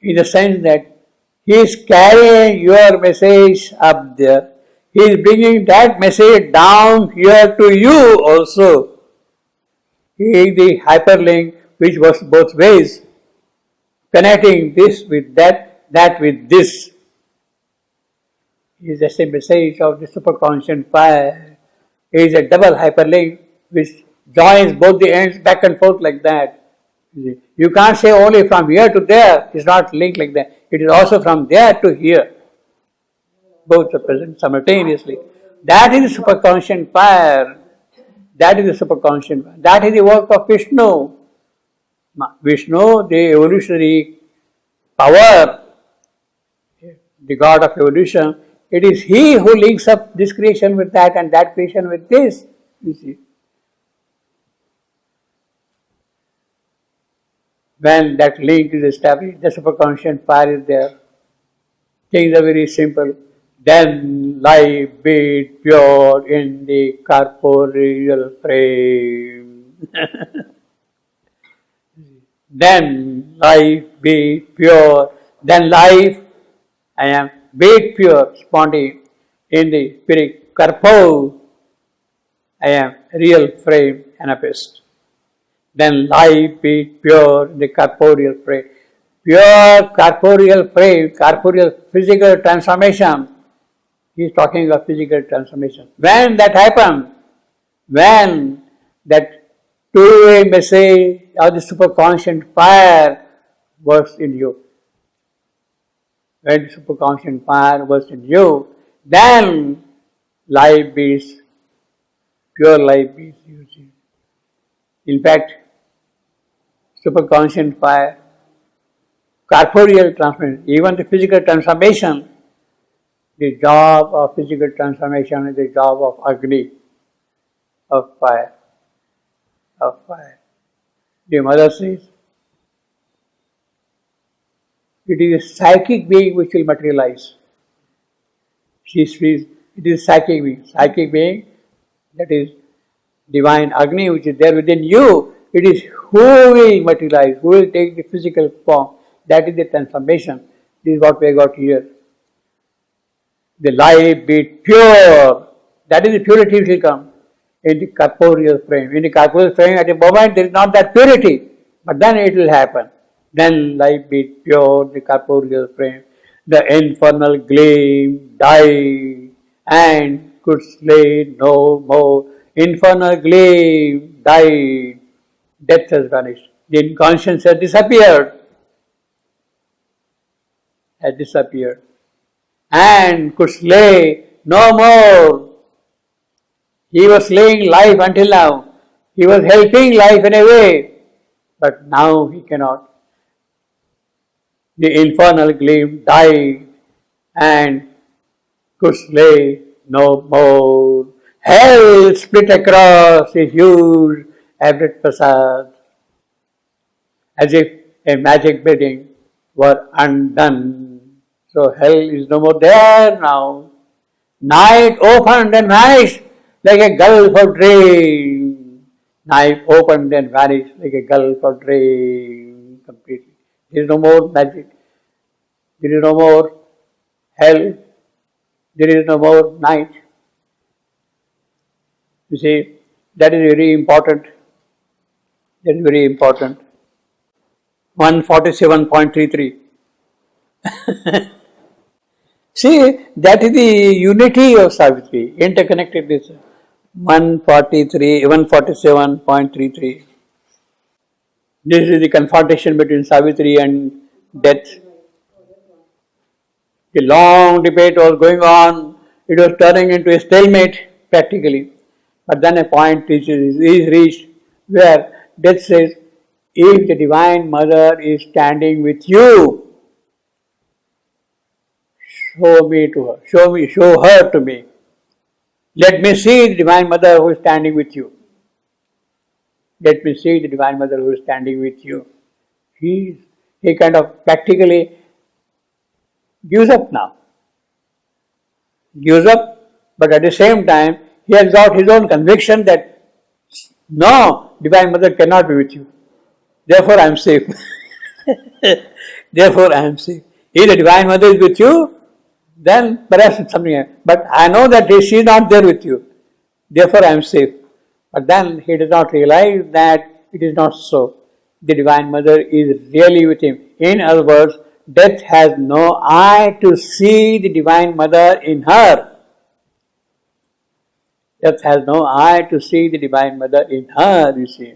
In the sense that he is carrying your message up there. He is bringing that message down here to you also. He is the hyperlink which works both ways, connecting this with that with this. It is just a message of the superconscious fire. It is a double hyperlink which joins both the ends back and forth like that. You can't say only from here to there. It's not linked like that. It is also from there to here. Both are present simultaneously. That is the superconscious fire. That is the superconscious fire. That is the work of Vishnu. Vishnu, the evolutionary power, the God of evolution, it is he who links up this creation with that and that creation with this. You see. When that link is established, the superconscious fire is there. Things are very simple. Then life be pure in the corporeal frame. Then life be pure. Then life, I am be pure, spontaneous in the spirit corpo. I am real frame, anapist. Then life be pure in the corporeal frame. Pure corporeal frame, corporeal physical transformation. He is talking of physical transformation. When that happens, when that two-way message of the superconscious fire works in you, when the superconscious fire works in you, then life is pure life is used. In fact, superconscious fire, corporeal transformation, even the physical transformation, the job of physical transformation is the job of Agni, of fire, of fire. The mother says, it is a psychic being which will materialize. She says, it is psychic being, that is divine Agni which is there within you. It is who will materialize, who will take the physical form. That is the transformation. This is what we got here. The life be pure. That is the purity which will come in the corporeal frame. In the corporeal frame, at the moment there is not that purity, but then it will happen. Then life be pure, the corporeal frame. The infernal gleam died and could slay no more. Infernal gleam died. Death has vanished. The inconscience has disappeared. And could slay no more. He was slaying life until now. He was helping life in a way, but now he cannot. The infernal gleam died and could slay no more. Hell split across a huge Abrit Prasad, as if a magic bidding were undone. So hell is no more there now. Night opened and vanished like a gulf of dream. Night opened and vanished like a gulf of dream completely. There is no more magic. There is no more hell. There is no more night. You see, that is very important. That is very important. 147.33. See, that is the unity of Savitri, interconnectedness. 147.33. This is the confrontation between Savitri and death. The long debate was going on. It was turning into a stalemate practically. But then a point is reached where death says, if the Divine Mother is standing with you, show her to me. Let me see the Divine Mother who is standing with you. let me see the Divine Mother who is standing with you. He kind of practically gives up now. Gives up, but at the same time, he has got his own conviction that no, Divine Mother cannot be with you. Therefore, I am safe. Therefore, I am safe. If the Divine Mother is with you, then perhaps it's something else. But I know that she is not there with you. Therefore, I am safe. But then he does not realize that it is not so. The Divine Mother is really with him. In other words, death has no eye to see the Divine Mother in her. Death has no eye to see the Divine Mother in her, you see.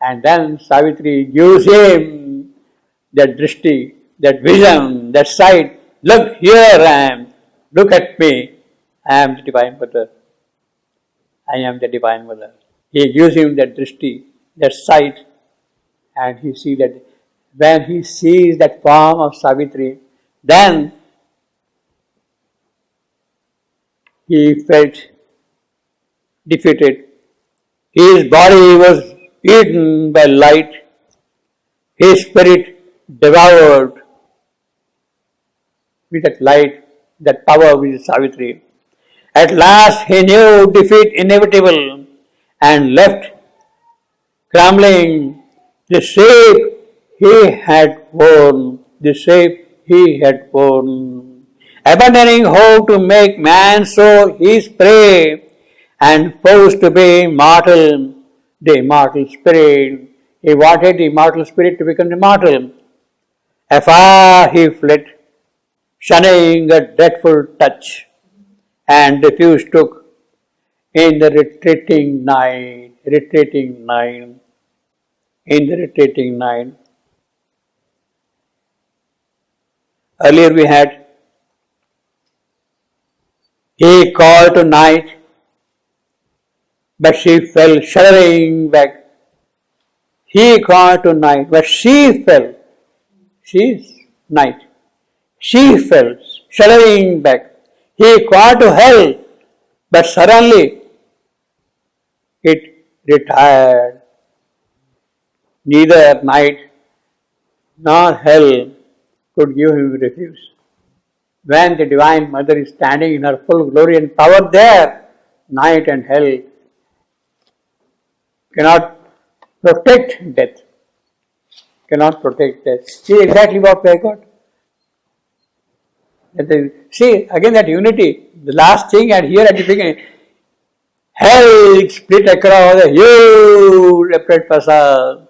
And then Savitri gives him that drishti, that vision, that sight. Look, here I am. Look at me. I am the Divine Mother. I am the Divine Mother. He gives him that drishti, that sight, and he sees that when he sees that form of Savitri, then he felt defeated. His body was eaten by light, his spirit devoured with that light, that power which is Savitri. At last he knew defeat inevitable and left crumbling the shape he had worn, the shape he had worn. Abandoning hope to make man so his prey and forced to be immortal, the immortal spirit. He wanted the immortal spirit to become immortal. Afar he fled, shunning a dreadful touch, and refuge took in the retreating night, in the retreating night. Earlier we had, he called to night, but she fell shuddering back. He called to night, but she fell. She is night. She fell shuddering back. He called to hell, but suddenly it retired. Neither night nor hell could give him refuge. When the Divine Mother is standing in her full glory and power there, night and hell cannot protect death. Cannot protect death. See exactly what we got. See again that unity. The last thing and here at the beginning, hell split across a huge separate passage.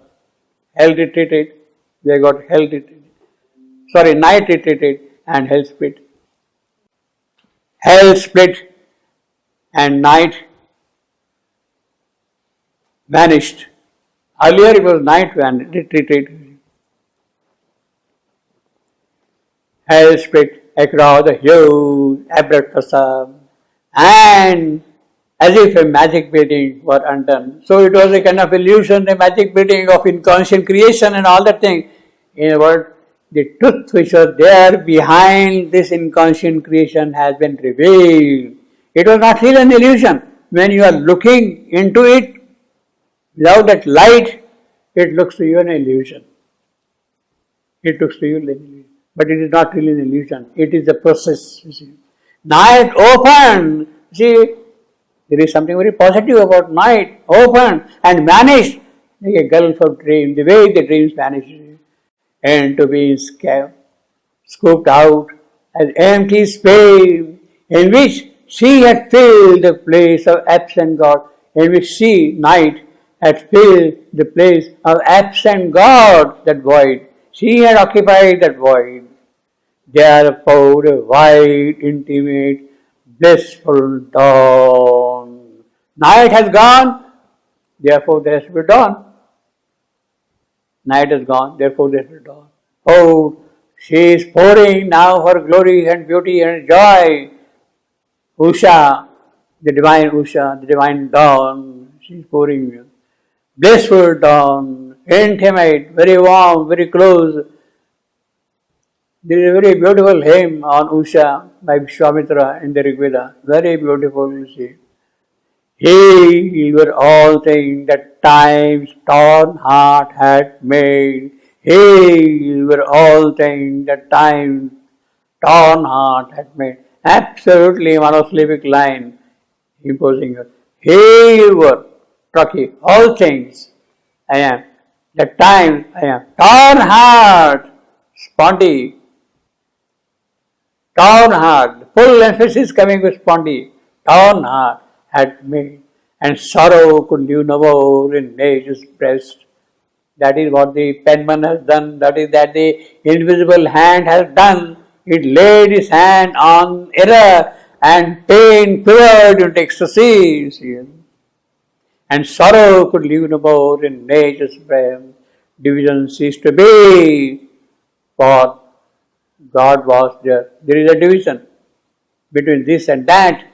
Hell retreated. They got hell retreated. Sorry, night retreated and hell split. Hell split and night vanished. Earlier it was night retreated. Hell split across the huge abrupt passage, and as if a magic beating were undone. So it was a kind of illusion, a magic beating of inconscient creation and all that thing. In a word, the truth which was there behind this inconscient creation has been revealed. It was not really an illusion. When you are looking into it, without that light, it looks to you an illusion. It looks to you an illusion. But it is not really an illusion. It is a process. You see. Night opened. See, there is something very positive about night. Opened and vanished like a gulf of dream. The way the dreams vanish. And to be scooped out as empty space in which she had filled the place of absent God, in which she, night, had filled the place of absent God, that void. She had occupied that void. There poured a wide, intimate, blissful dawn. Night has gone, therefore there has to be dawn. Night is gone, therefore there is dawn. Oh, she is pouring now her glory and beauty and joy. Usha, the divine dawn, she is pouring. Blissful dawn, intimate, very warm, very close. There is a very beautiful hymn on Usha by Vishwamitra in the Rig Veda. Very beautiful, you see. He were all things that time's torn heart had made. He were all things that time's torn heart had made. Absolutely monosyllabic line imposing it. He were, Rocky, all things I am. The time I am. Torn heart, spondy. Torn heart, full emphasis coming with spondy. Torn heart had made, and sorrow could live no more in nature's breast. That is what the penman has done, that is that the invisible hand has done. It laid its hand on error and pain quivered into ecstasy. And sorrow could live no more in nature's breast. Division ceased to be, for God was there. There is a division between this and that,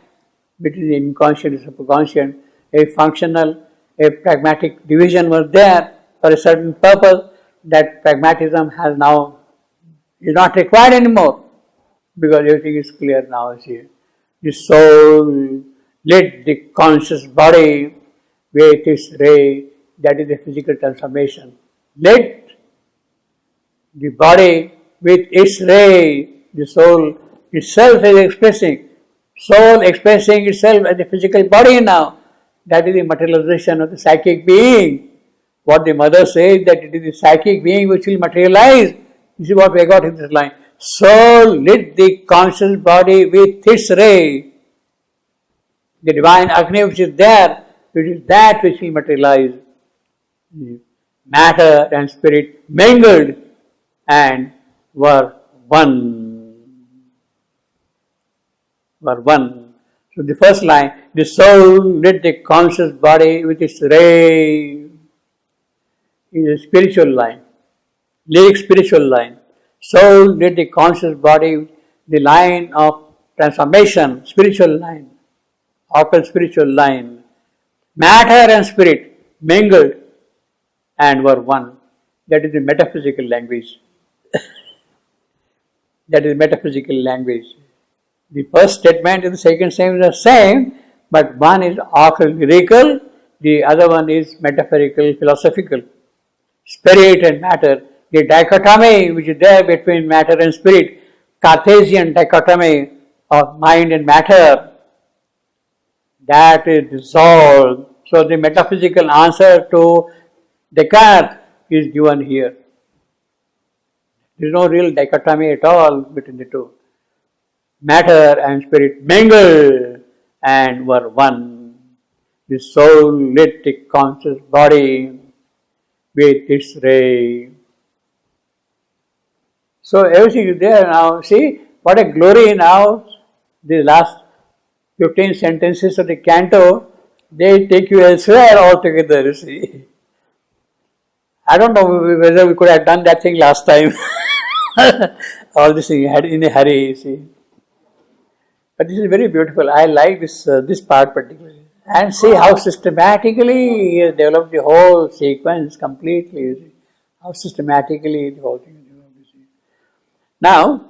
between the inconscient and superconscient. A functional, a pragmatic division was there for a certain purpose. That pragmatism has now is not required anymore because everything is clear now. See, the soul lit the conscious body with its ray. That is the physical transformation. Lit the body with its ray. The soul itself is expressing. Soul expressing itself as a physical body now. That is the materialization of the psychic being. What the mother says, that it is the psychic being which will materialize. This is what we got in this line. Soul lit the conscious body with its ray. The divine Agni which is there, it is that which will materialize. Matter and spirit mingled and were one. Were one. So the first line, the soul lit the conscious body with its ray, is a spiritual line, lyric spiritual line. Soul lit the conscious body, the line of transformation, spiritual line, occult spiritual line. Matter and spirit mingled and were one. That is the metaphysical language. That is metaphysical language. The first statement and the second statement are the same, but one is occult lyrical, the other one is metaphorical, philosophical. Spirit and matter, the dichotomy which is there between matter and spirit, Cartesian dichotomy of mind and matter, that is dissolved. So the metaphysical answer to Descartes is given here. There is no real dichotomy at all between the two. Matter and spirit mingled and were one. The soul lit the conscious body with its ray. So everything is there now. See what a glory now. The last 15 sentences of the canto, they take you elsewhere altogether, you see. I don't know whether we could have done that thing last time. All this thing in a hurry, you see. But this is very beautiful. I like this part particularly. And see how systematically he has developed the whole sequence completely. You see. How systematically the whole thing is developed. You see. Now,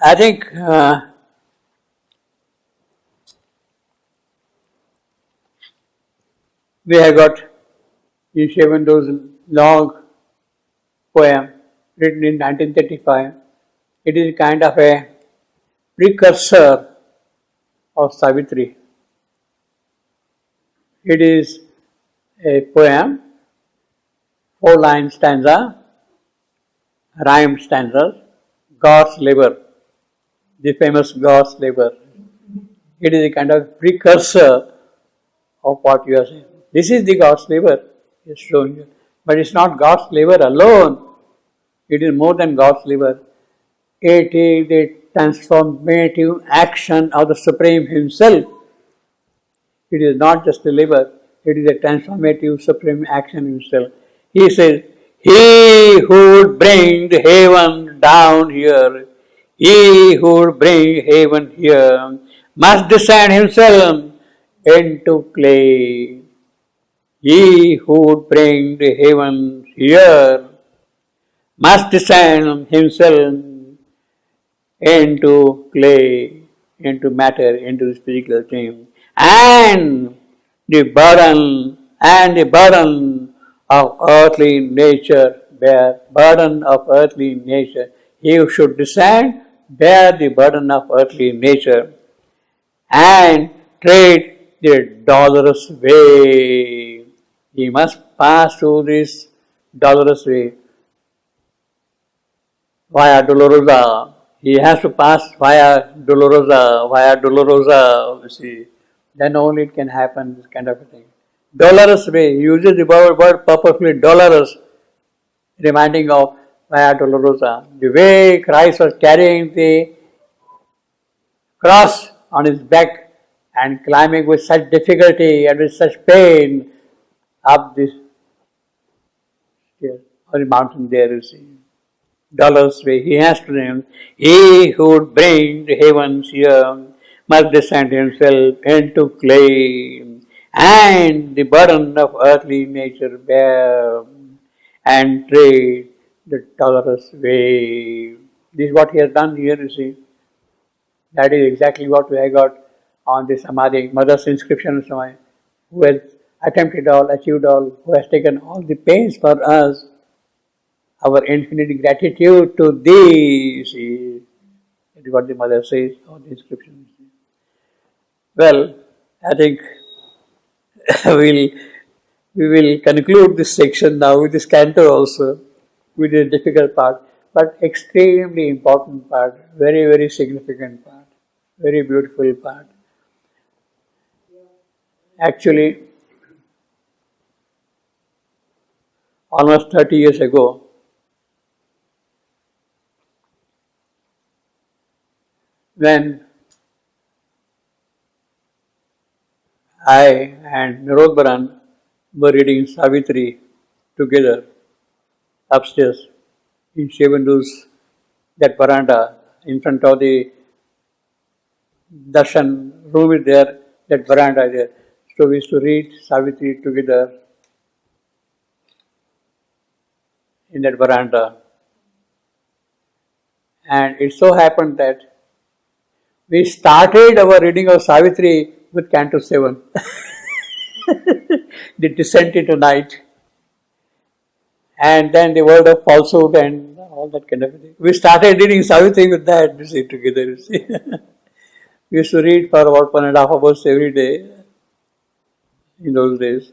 I think we have got Ishavando's long poem written in 1935. It is kind of a precursor of Savitri. It is a poem, 4-line stanza, rhymed stanzas, God's labor, the famous God's labor. It is a kind of precursor of what you are saying. This is the God's labor, is shown here. But it's not God's labor alone. It is more than God's labor. It is the transformative action of the Supreme Himself. It is not just the labor, it is a transformative Supreme action Himself. He says, He who would bring the heaven down here, He who would bring heaven here, must descend Himself into clay. He who would bring the heaven here, must descend Himself into clay. into matter, into this physical thing, and the burden of earthly nature, he who should descend, bear the burden of earthly nature, and tread the dolorous way. He must pass through this dolorous way via Dolorosa. He has to pass via Dolorosa, you see. Then only it can happen, this kind of a thing. Dolorous way, he uses the word purposefully, dolorous, reminding of via Dolorosa. The way Christ was carrying the cross on his back and climbing with such difficulty and with such pain up this on the mountain there, you see. Dolorous way, he has to name. He who would bring the heavens here must descend himself into clay, and the burden of earthly nature bear, and tread the dolorous way. This is what he has done here, you see. That is exactly what we have got on the Samadhi, Mother's inscription of Samadhi, who has attempted all, achieved all, who has taken all the pains for us. Our infinite gratitude to thee, see. That is what the Mother says on the inscription. Well, I think we will conclude this section now with this canto also, with a difficult part, but extremely important part, very, very significant part, very beautiful part. Actually, almost 30 years ago, when I and Nirod were reading Savitri together upstairs in Shevandu's, that veranda in front of the darshan room is there, that veranda is there. So we used to read Savitri together in that veranda. And it so happened that we started our reading of Savitri with Canto VII, the descent into night, and then the word of falsehood and all that kind of thing. We started reading Savitri with that, you see, together, you see. We used to read for about 1.5 hours every day in those days,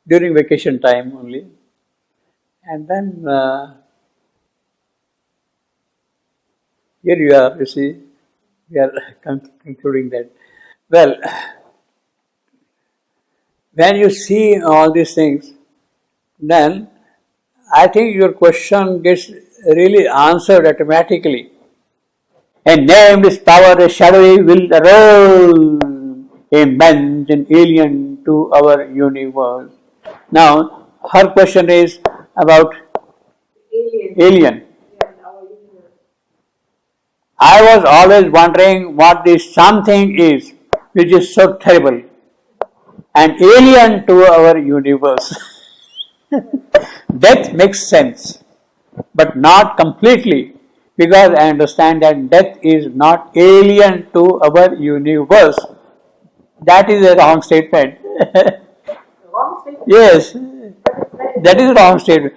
during vacation time only. And then here you are, you see, we are concluding that. Well, when you see all these things, then I think your question gets really answered automatically. A nameless power, a shadowy will arose, immense and alien to our universe. Now, her question is about alien. I was always wondering what this something is, which is so terrible and alien to our universe. Death makes sense, but not completely, because I understand that death is not alien to our universe. That is a wrong statement. Wrong statement? Yes, that is a wrong statement.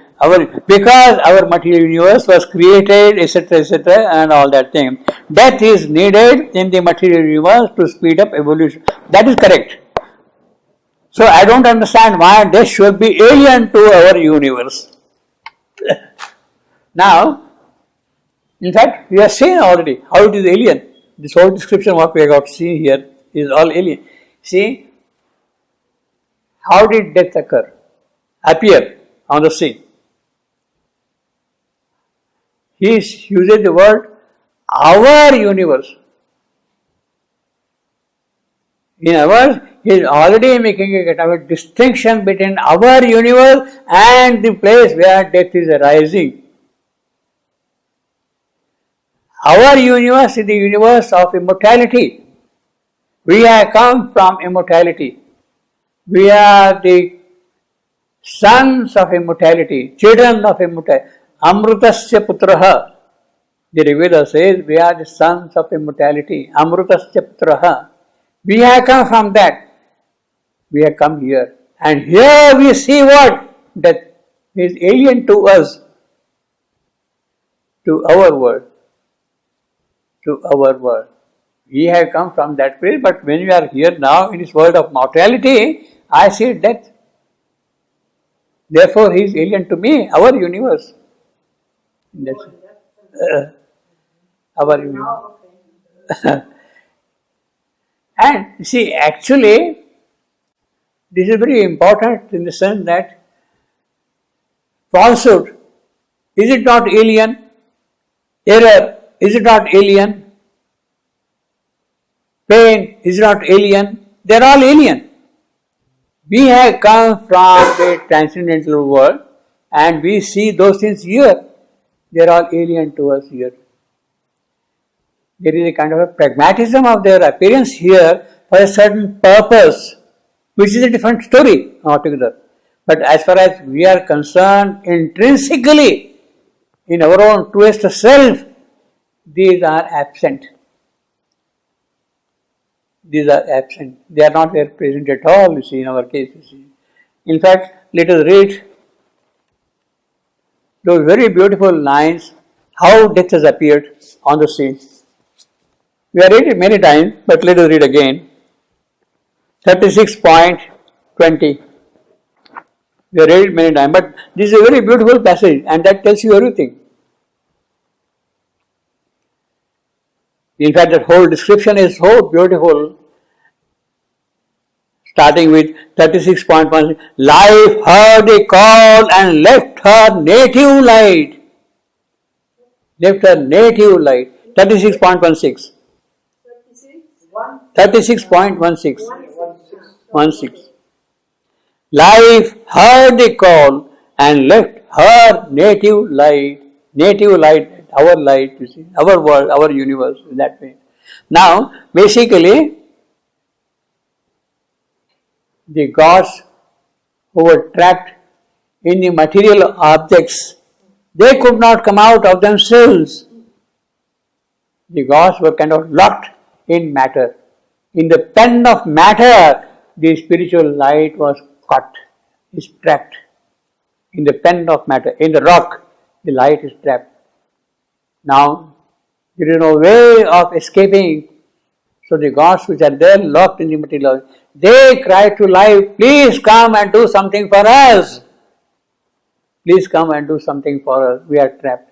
Because our material universe was created, etc., and all that thing. Death is needed in the material universe to speed up evolution. That is correct. So I don't understand why death should be alien to our universe. Now, in fact, we have seen already how it is alien. This whole description what we have got seen here is all alien. See, how did death appear on the scene? He uses the word our universe. In other words, he is already making a kind of a distinction between our universe and the place where death is arising. Our universe is the universe of immortality. We have come from immortality. We are the sons of immortality, children of immortality. Amrutasya putraha. The Rigveda says, we are the sons of immortality. Amrutasya putraha. We have come from that. We have come here. And here we see what? That is alien to us, to our world. To our world. We have come from that place, but when we are here now in this world of mortality, I see death. Therefore, he is alien to me, our universe. That's our universe. And see, actually, this is very important in the sense that falsehood, is it not alien? Error, is it not alien? Pain, is it not alien? They are all alien. We have come from the transcendental world and we see those things here. They are all alien to us here. There is a kind of a pragmatism of their appearance here for a certain purpose, which is a different story altogether. But as far as we are concerned intrinsically, in our own truest self, these are absent. These are absent. They are not there present at all, you see, in our case. You see. In fact, let us read those very beautiful lines, how death has appeared on the scene. We have read it many times, but let us read again. 36.20. We have read it many times, but this is a very beautiful passage and that tells you everything. In fact, that whole description is so beautiful. Starting with 36.1. Life heard a call and left her native light. Left her native light. 36.16. 36.16. Life heard a call and left her native light. Native light, our light, you see, our world, our universe, in that way. Now, basically, the gods who were trapped in the material objects, they could not come out of themselves. The gods were kind of locked in matter. In the pen of matter, the spiritual light was caught, is trapped. In the pen of matter, in the rock, the light is trapped. Now, there is no way of escaping. So the gods which are there locked in the material, they cry to life, please come and do something for us. Please come and do something for us. We are trapped.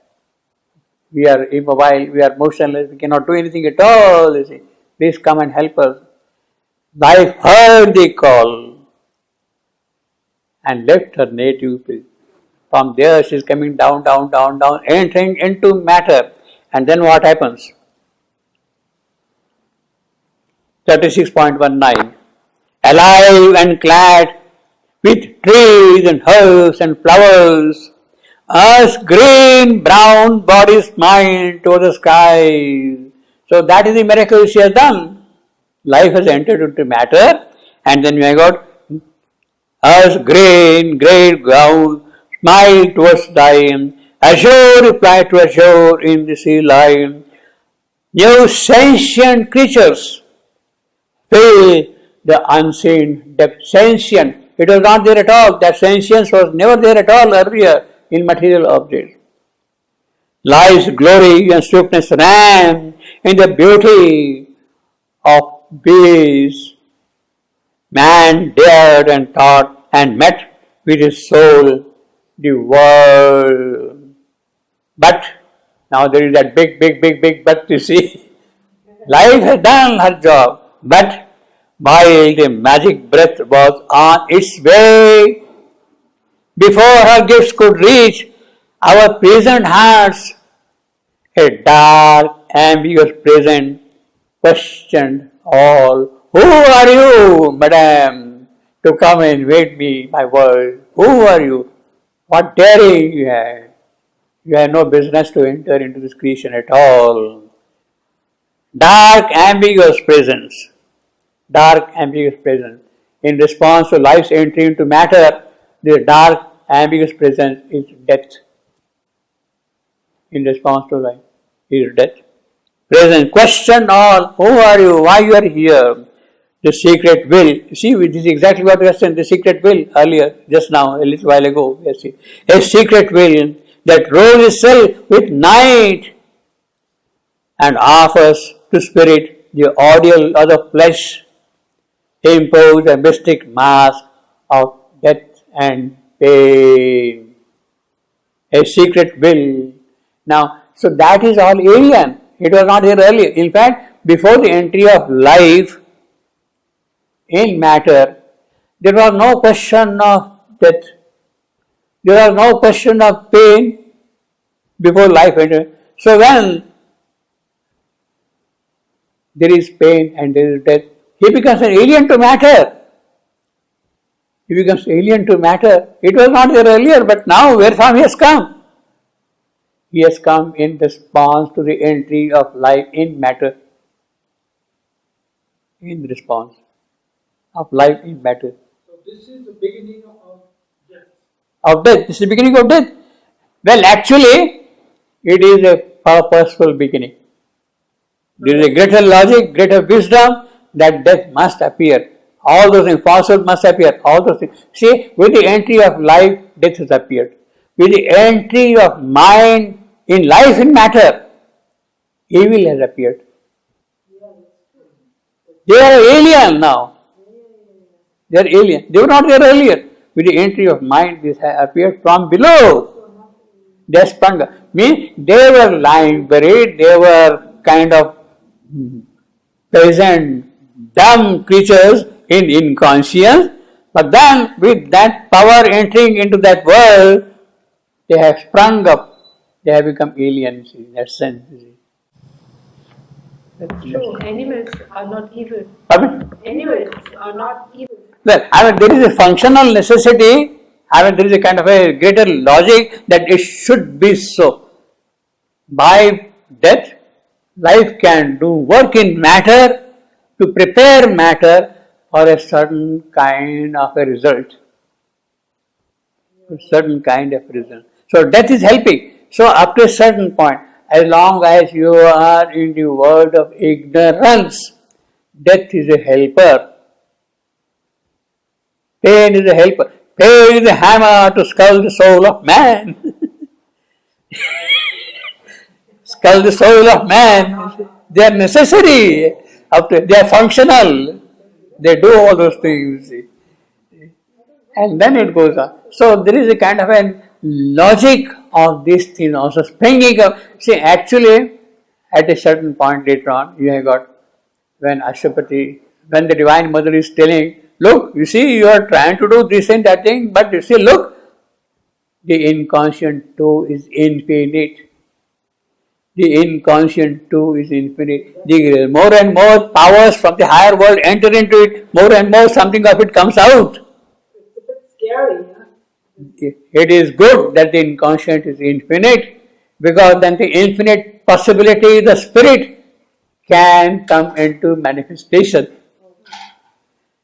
We are immobile, we are motionless, we cannot do anything at all. You see. Please come and help us. Life heard the call and left her native place. From there she is coming down, entering into matter. And then what happens? 36.19. Alive and clad with trees and herbs and flowers, Earth's green brown body smiled toward the sky. So that is the miracle she has done. Life has entered into matter, and then we have got Earth's green, great brown smiled towards sky. Azure replied to azure in the sea line. New sentient creatures fill the unseen depth. Sentient. It was not there at all. That sentience was never there at all earlier in material objects. Life's glory and swiftness ran in the beauty of bees. Man dared and thought and met with his soul the world. But now there is that big but, you see. Life has done her job, but while the magic breath was on its way, before her gifts could reach our prisoned hearts, a dark, ambiguous presence questioned all. Who are you, madam, to come and invade me, my world? Who are you? What daring you have? You have no business to enter into this creation at all. Dark, ambiguous presence. Dark, ambiguous presence. In response to life's entry into matter, the dark, ambiguous presence is death. In response to life. is death. Present, question all, who are you, why you are here? The secret will. See, this is exactly what we have said, the secret will earlier, just now, a little while ago. We have seen. A secret will that rolls itself with night and offers to spirit the ordeal of the flesh, impose a mystic mask of death and pain. A secret will. Now, so that is all alien. It was not here earlier. In fact, before the entry of life in matter, there was no question of death. There was no question of pain before life entered. So when there is pain and there is death, he becomes an alien to matter. He becomes alien to matter. It was not there earlier, but now where from he has come? He has come in response to the entry of life in matter. In response of life in matter. So this is the beginning of death. Of death. This is the beginning of death. Well, actually, it is a purposeful beginning. There is a greater logic, greater wisdom that death must appear. All those things, falsehood must appear. All those things. See, with the entry of life, death has appeared. With the entry of mind in life in matter, evil has appeared. They are alien now. They are alien. They were not there earlier. With the entry of mind, this has appeared from below. They sprung up. Means they were lying buried. They were kind of peasant, dumb creatures in inconscience. But then, with that power entering into that world, they have sprung up. They have become aliens in that sense. So animals are not evil. Pardon? Animals are not evil. Well, there is a functional necessity. There is a kind of a greater logic that it should be so. By death, life can do work in matter to prepare matter for a certain kind of a result. A certain kind of result. So death is helping. So up to a certain point, as long as you are in the world of ignorance, death is a helper. Pain is a helper. Pain is a hammer to skull the soul of man. Skull the soul of man. They are necessary. They are functional. They do all those things. And then it goes on. So there is a kind of a logic of this thing also springing up. See, actually, at a certain point later on, you have got when when the Divine Mother is telling, look, you see, you are trying to do this and that thing, but you see, look, the inconscient too is infinite. The inconscient too is infinite. The more and more powers from the higher world enter into it, more and more something of it comes out. It's a bit scary, huh? It is good that the inconscient is infinite, because then the infinite possibility, the spirit, can come into manifestation.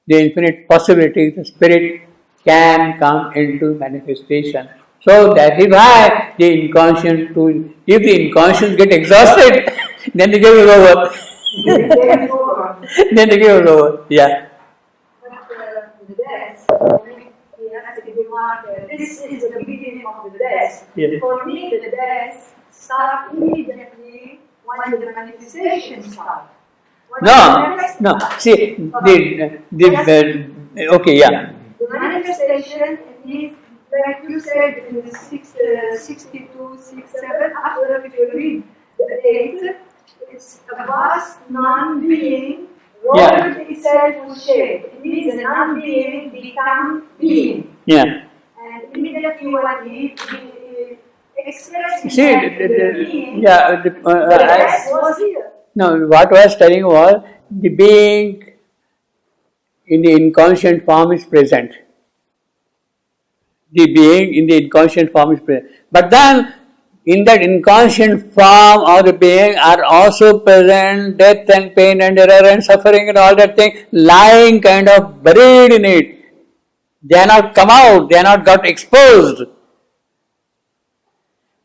The infinite possibility, the spirit, can come into manifestation. So that is why the inconscient too, if the inconscient get exhausted, then the game is over. Then the game is over. Yeah. This is the beginning of the death. Yeah. For me, the death starts immediately when the manifestation starts. No. See, okay, yeah. The manifestation is, like you said, in the 62, 67, after if you read the 8, it's a vast non-being rolled itself to shape. It means the non-being become being. Yeah. And immediately when he expressed See, the being, the rest was here. no, what I was telling was the being in the inconscient form is present. The being in the inconscient form is present. But then, in that inconscient form of the being are also present death and pain and error and suffering and all that thing, lying kind of buried in it. They are not come out, they are not got exposed.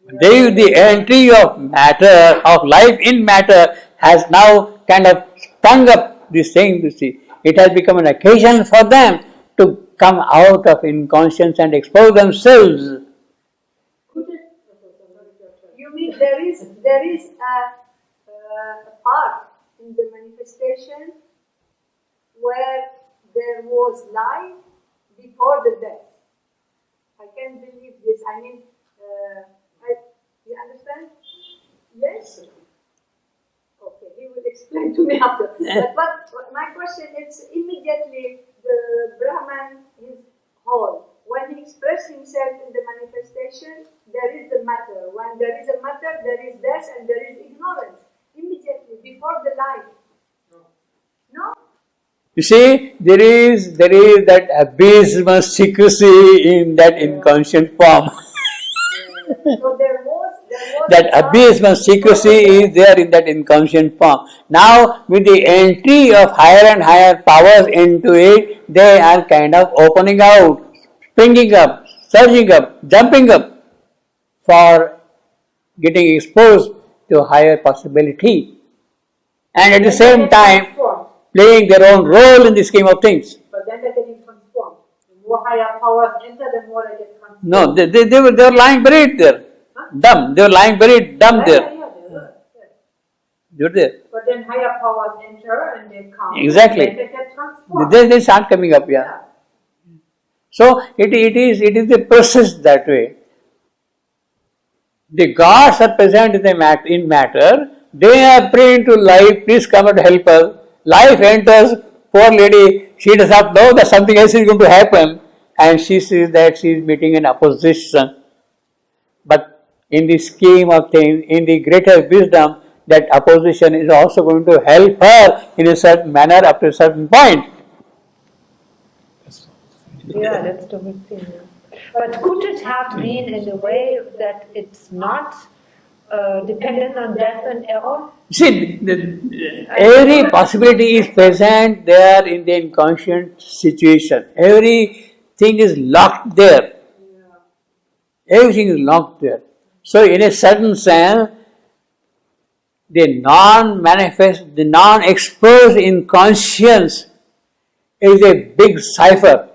The entry of matter, of life in matter, has now kind of sprung up this thing, you see. It has become an occasion for them to come out of inconscience and expose themselves. You mean there is a part in the manifestation where there was life before the death. I can't believe this. I mean, you understand? Yes? Okay, he will explain to me after. But my question is, immediately the Brahman is whole. When he expresses himself in the manifestation, there is the matter. When there is a matter, there is death and there is ignorance. Immediately, before the life. No? You see, there is that abysmal secrecy in that inconscient form. So there was That abysmal secrecy is there in that inconscient form. Now, with the entry of higher and higher powers into it, they are kind of opening out, springing up, surging up, jumping up for getting exposed to higher possibility. And at the same time, playing their own role in the scheme of things. But then they're getting transformed. The more higher powers enter, the more they get transformed. No, they were lying buried there. Dumb. They were lying buried dumb there. Yeah, they were. You're there. But then higher powers enter and they come. Exactly. And then they get transformed. They start coming up, yeah. So it is a process that way. The gods are present in matter. They are praying to life, please come and help us. Life enters, poor lady, she does not know that something else is going to happen, and she sees that she is meeting an opposition. But in the scheme of things, in the greater wisdom, that opposition is also going to help her in a certain manner up to a certain point. Yeah, that's the big thing. Yeah. But could it have been in a way that it's not dependent on death and error? See, every possibility is present there in the inconscient situation. Everything is locked there. Everything is locked there. So, in a certain sense, the non-manifest, the non-exposed inconscience is a big cipher.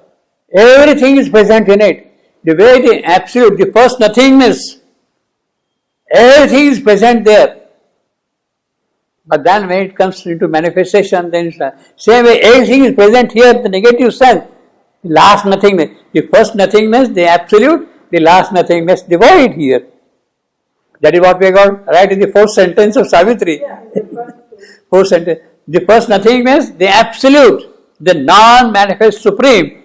Everything is present in it. The way the absolute, the first nothingness, everything is present there. But then when it comes into manifestation, then it's the same way everything is present here in the negative sense. The last nothingness, the first nothingness, the absolute, the last nothingness, the void here. That is what we got right in the fourth sentence of Savitri. Yeah, the first Fourth sentence. The first nothingness, the absolute, the non-manifest supreme.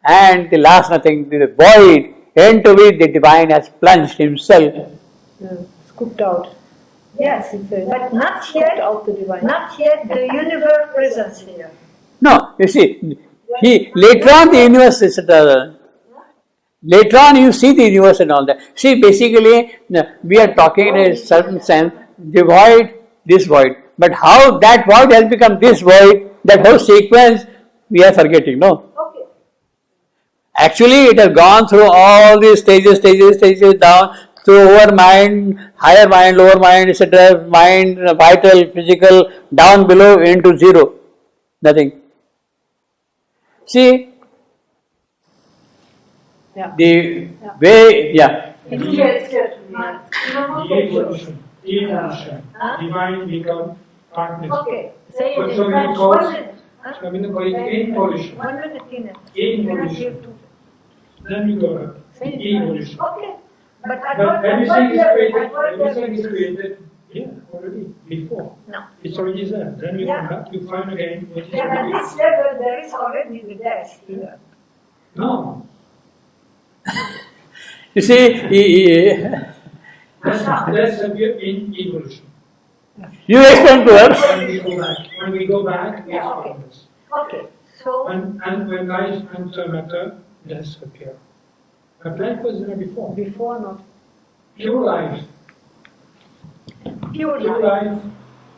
And the last nothing, the void, into which the divine has plunged himself. scooped out. Yes, but not yet. Out the divine. Not yet the universe presence here. No, you see, later on the universe is later on you see the universe and all that. See, basically, we are talking in a certain sense, the void, this void. But how that void has become this void, that whole sequence, we are forgetting, no? Okay. Actually, it has gone through all these stages down, through over mind, higher mind, lower mind, etc., mind, vital, physical, down below into zero. Nothing. See, the way, Evolution. Divine become darkness. Okay. Say But it so in many French. calls. 1 minute. Huh? So many calls evolution. 1 minute, Tina. Evolution. Then you go up. Evolution. Okay. But But everything is created, yeah, already, before. No. It's already there. Then you come back, you find again what is Yeah, at already. this level there is already the death here. No. you see, That's appear in evolution. you explain to us. When we go back, we find this. Okay. So And when life enter matter, death appear. But life was there before. Before not. Pure life. pure Pure life. life,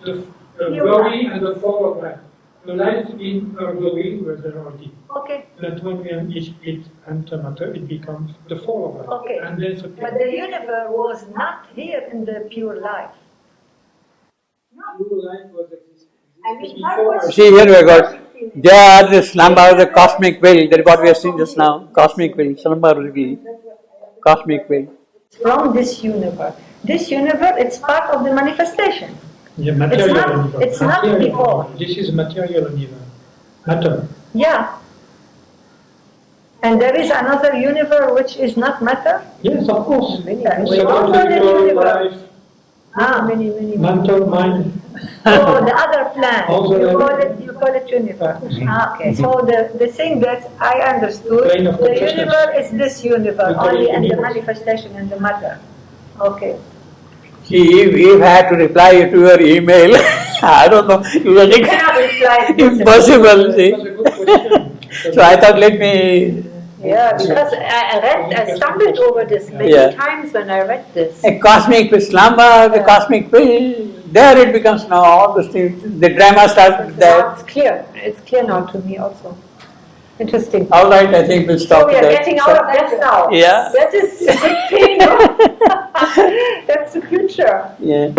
the glory and the fall of life. The life in a glory where there are deep. Okay. That when we split antimatter, it becomes the fall of life. Okay. And then the But the universe was not here in the pure life. pure life was existing. I mean, my question- See, here we got, there the slumber, the cosmic will, that is what we are seeing just now, cosmic will, slumber will, cosmic will. From this universe. This universe, it's part of the manifestation. Yeah, material not- universe. it's not Material before. universe. This is material universe. Matter. Yeah. And there is another universe which is not matter? Yes, of course. Yeah, we all know the Psychological universe. life, Many. mental mind. Oh, the other plan. Also You call it universe. Okay. So the thing that I understood, Plane of the consciousness. universe is this universe, Material only in the universe. manifestation and the matter. Okay. See, if I had to reply to your email, I don't know, it was You cannot reply. impossible, see. That was a good question. So I thought, let me, Yeah, because I stumbled over this many Yeah. times when I read this. a cosmic slumber, the cosmic will, there it becomes now, all those things, the drama starts Now there. it's clear. It's clear now to me also. Interesting. All right, I think we'll stop So we are there. getting out of that now. Yeah. That is the thing. No? That's the future. Yeah.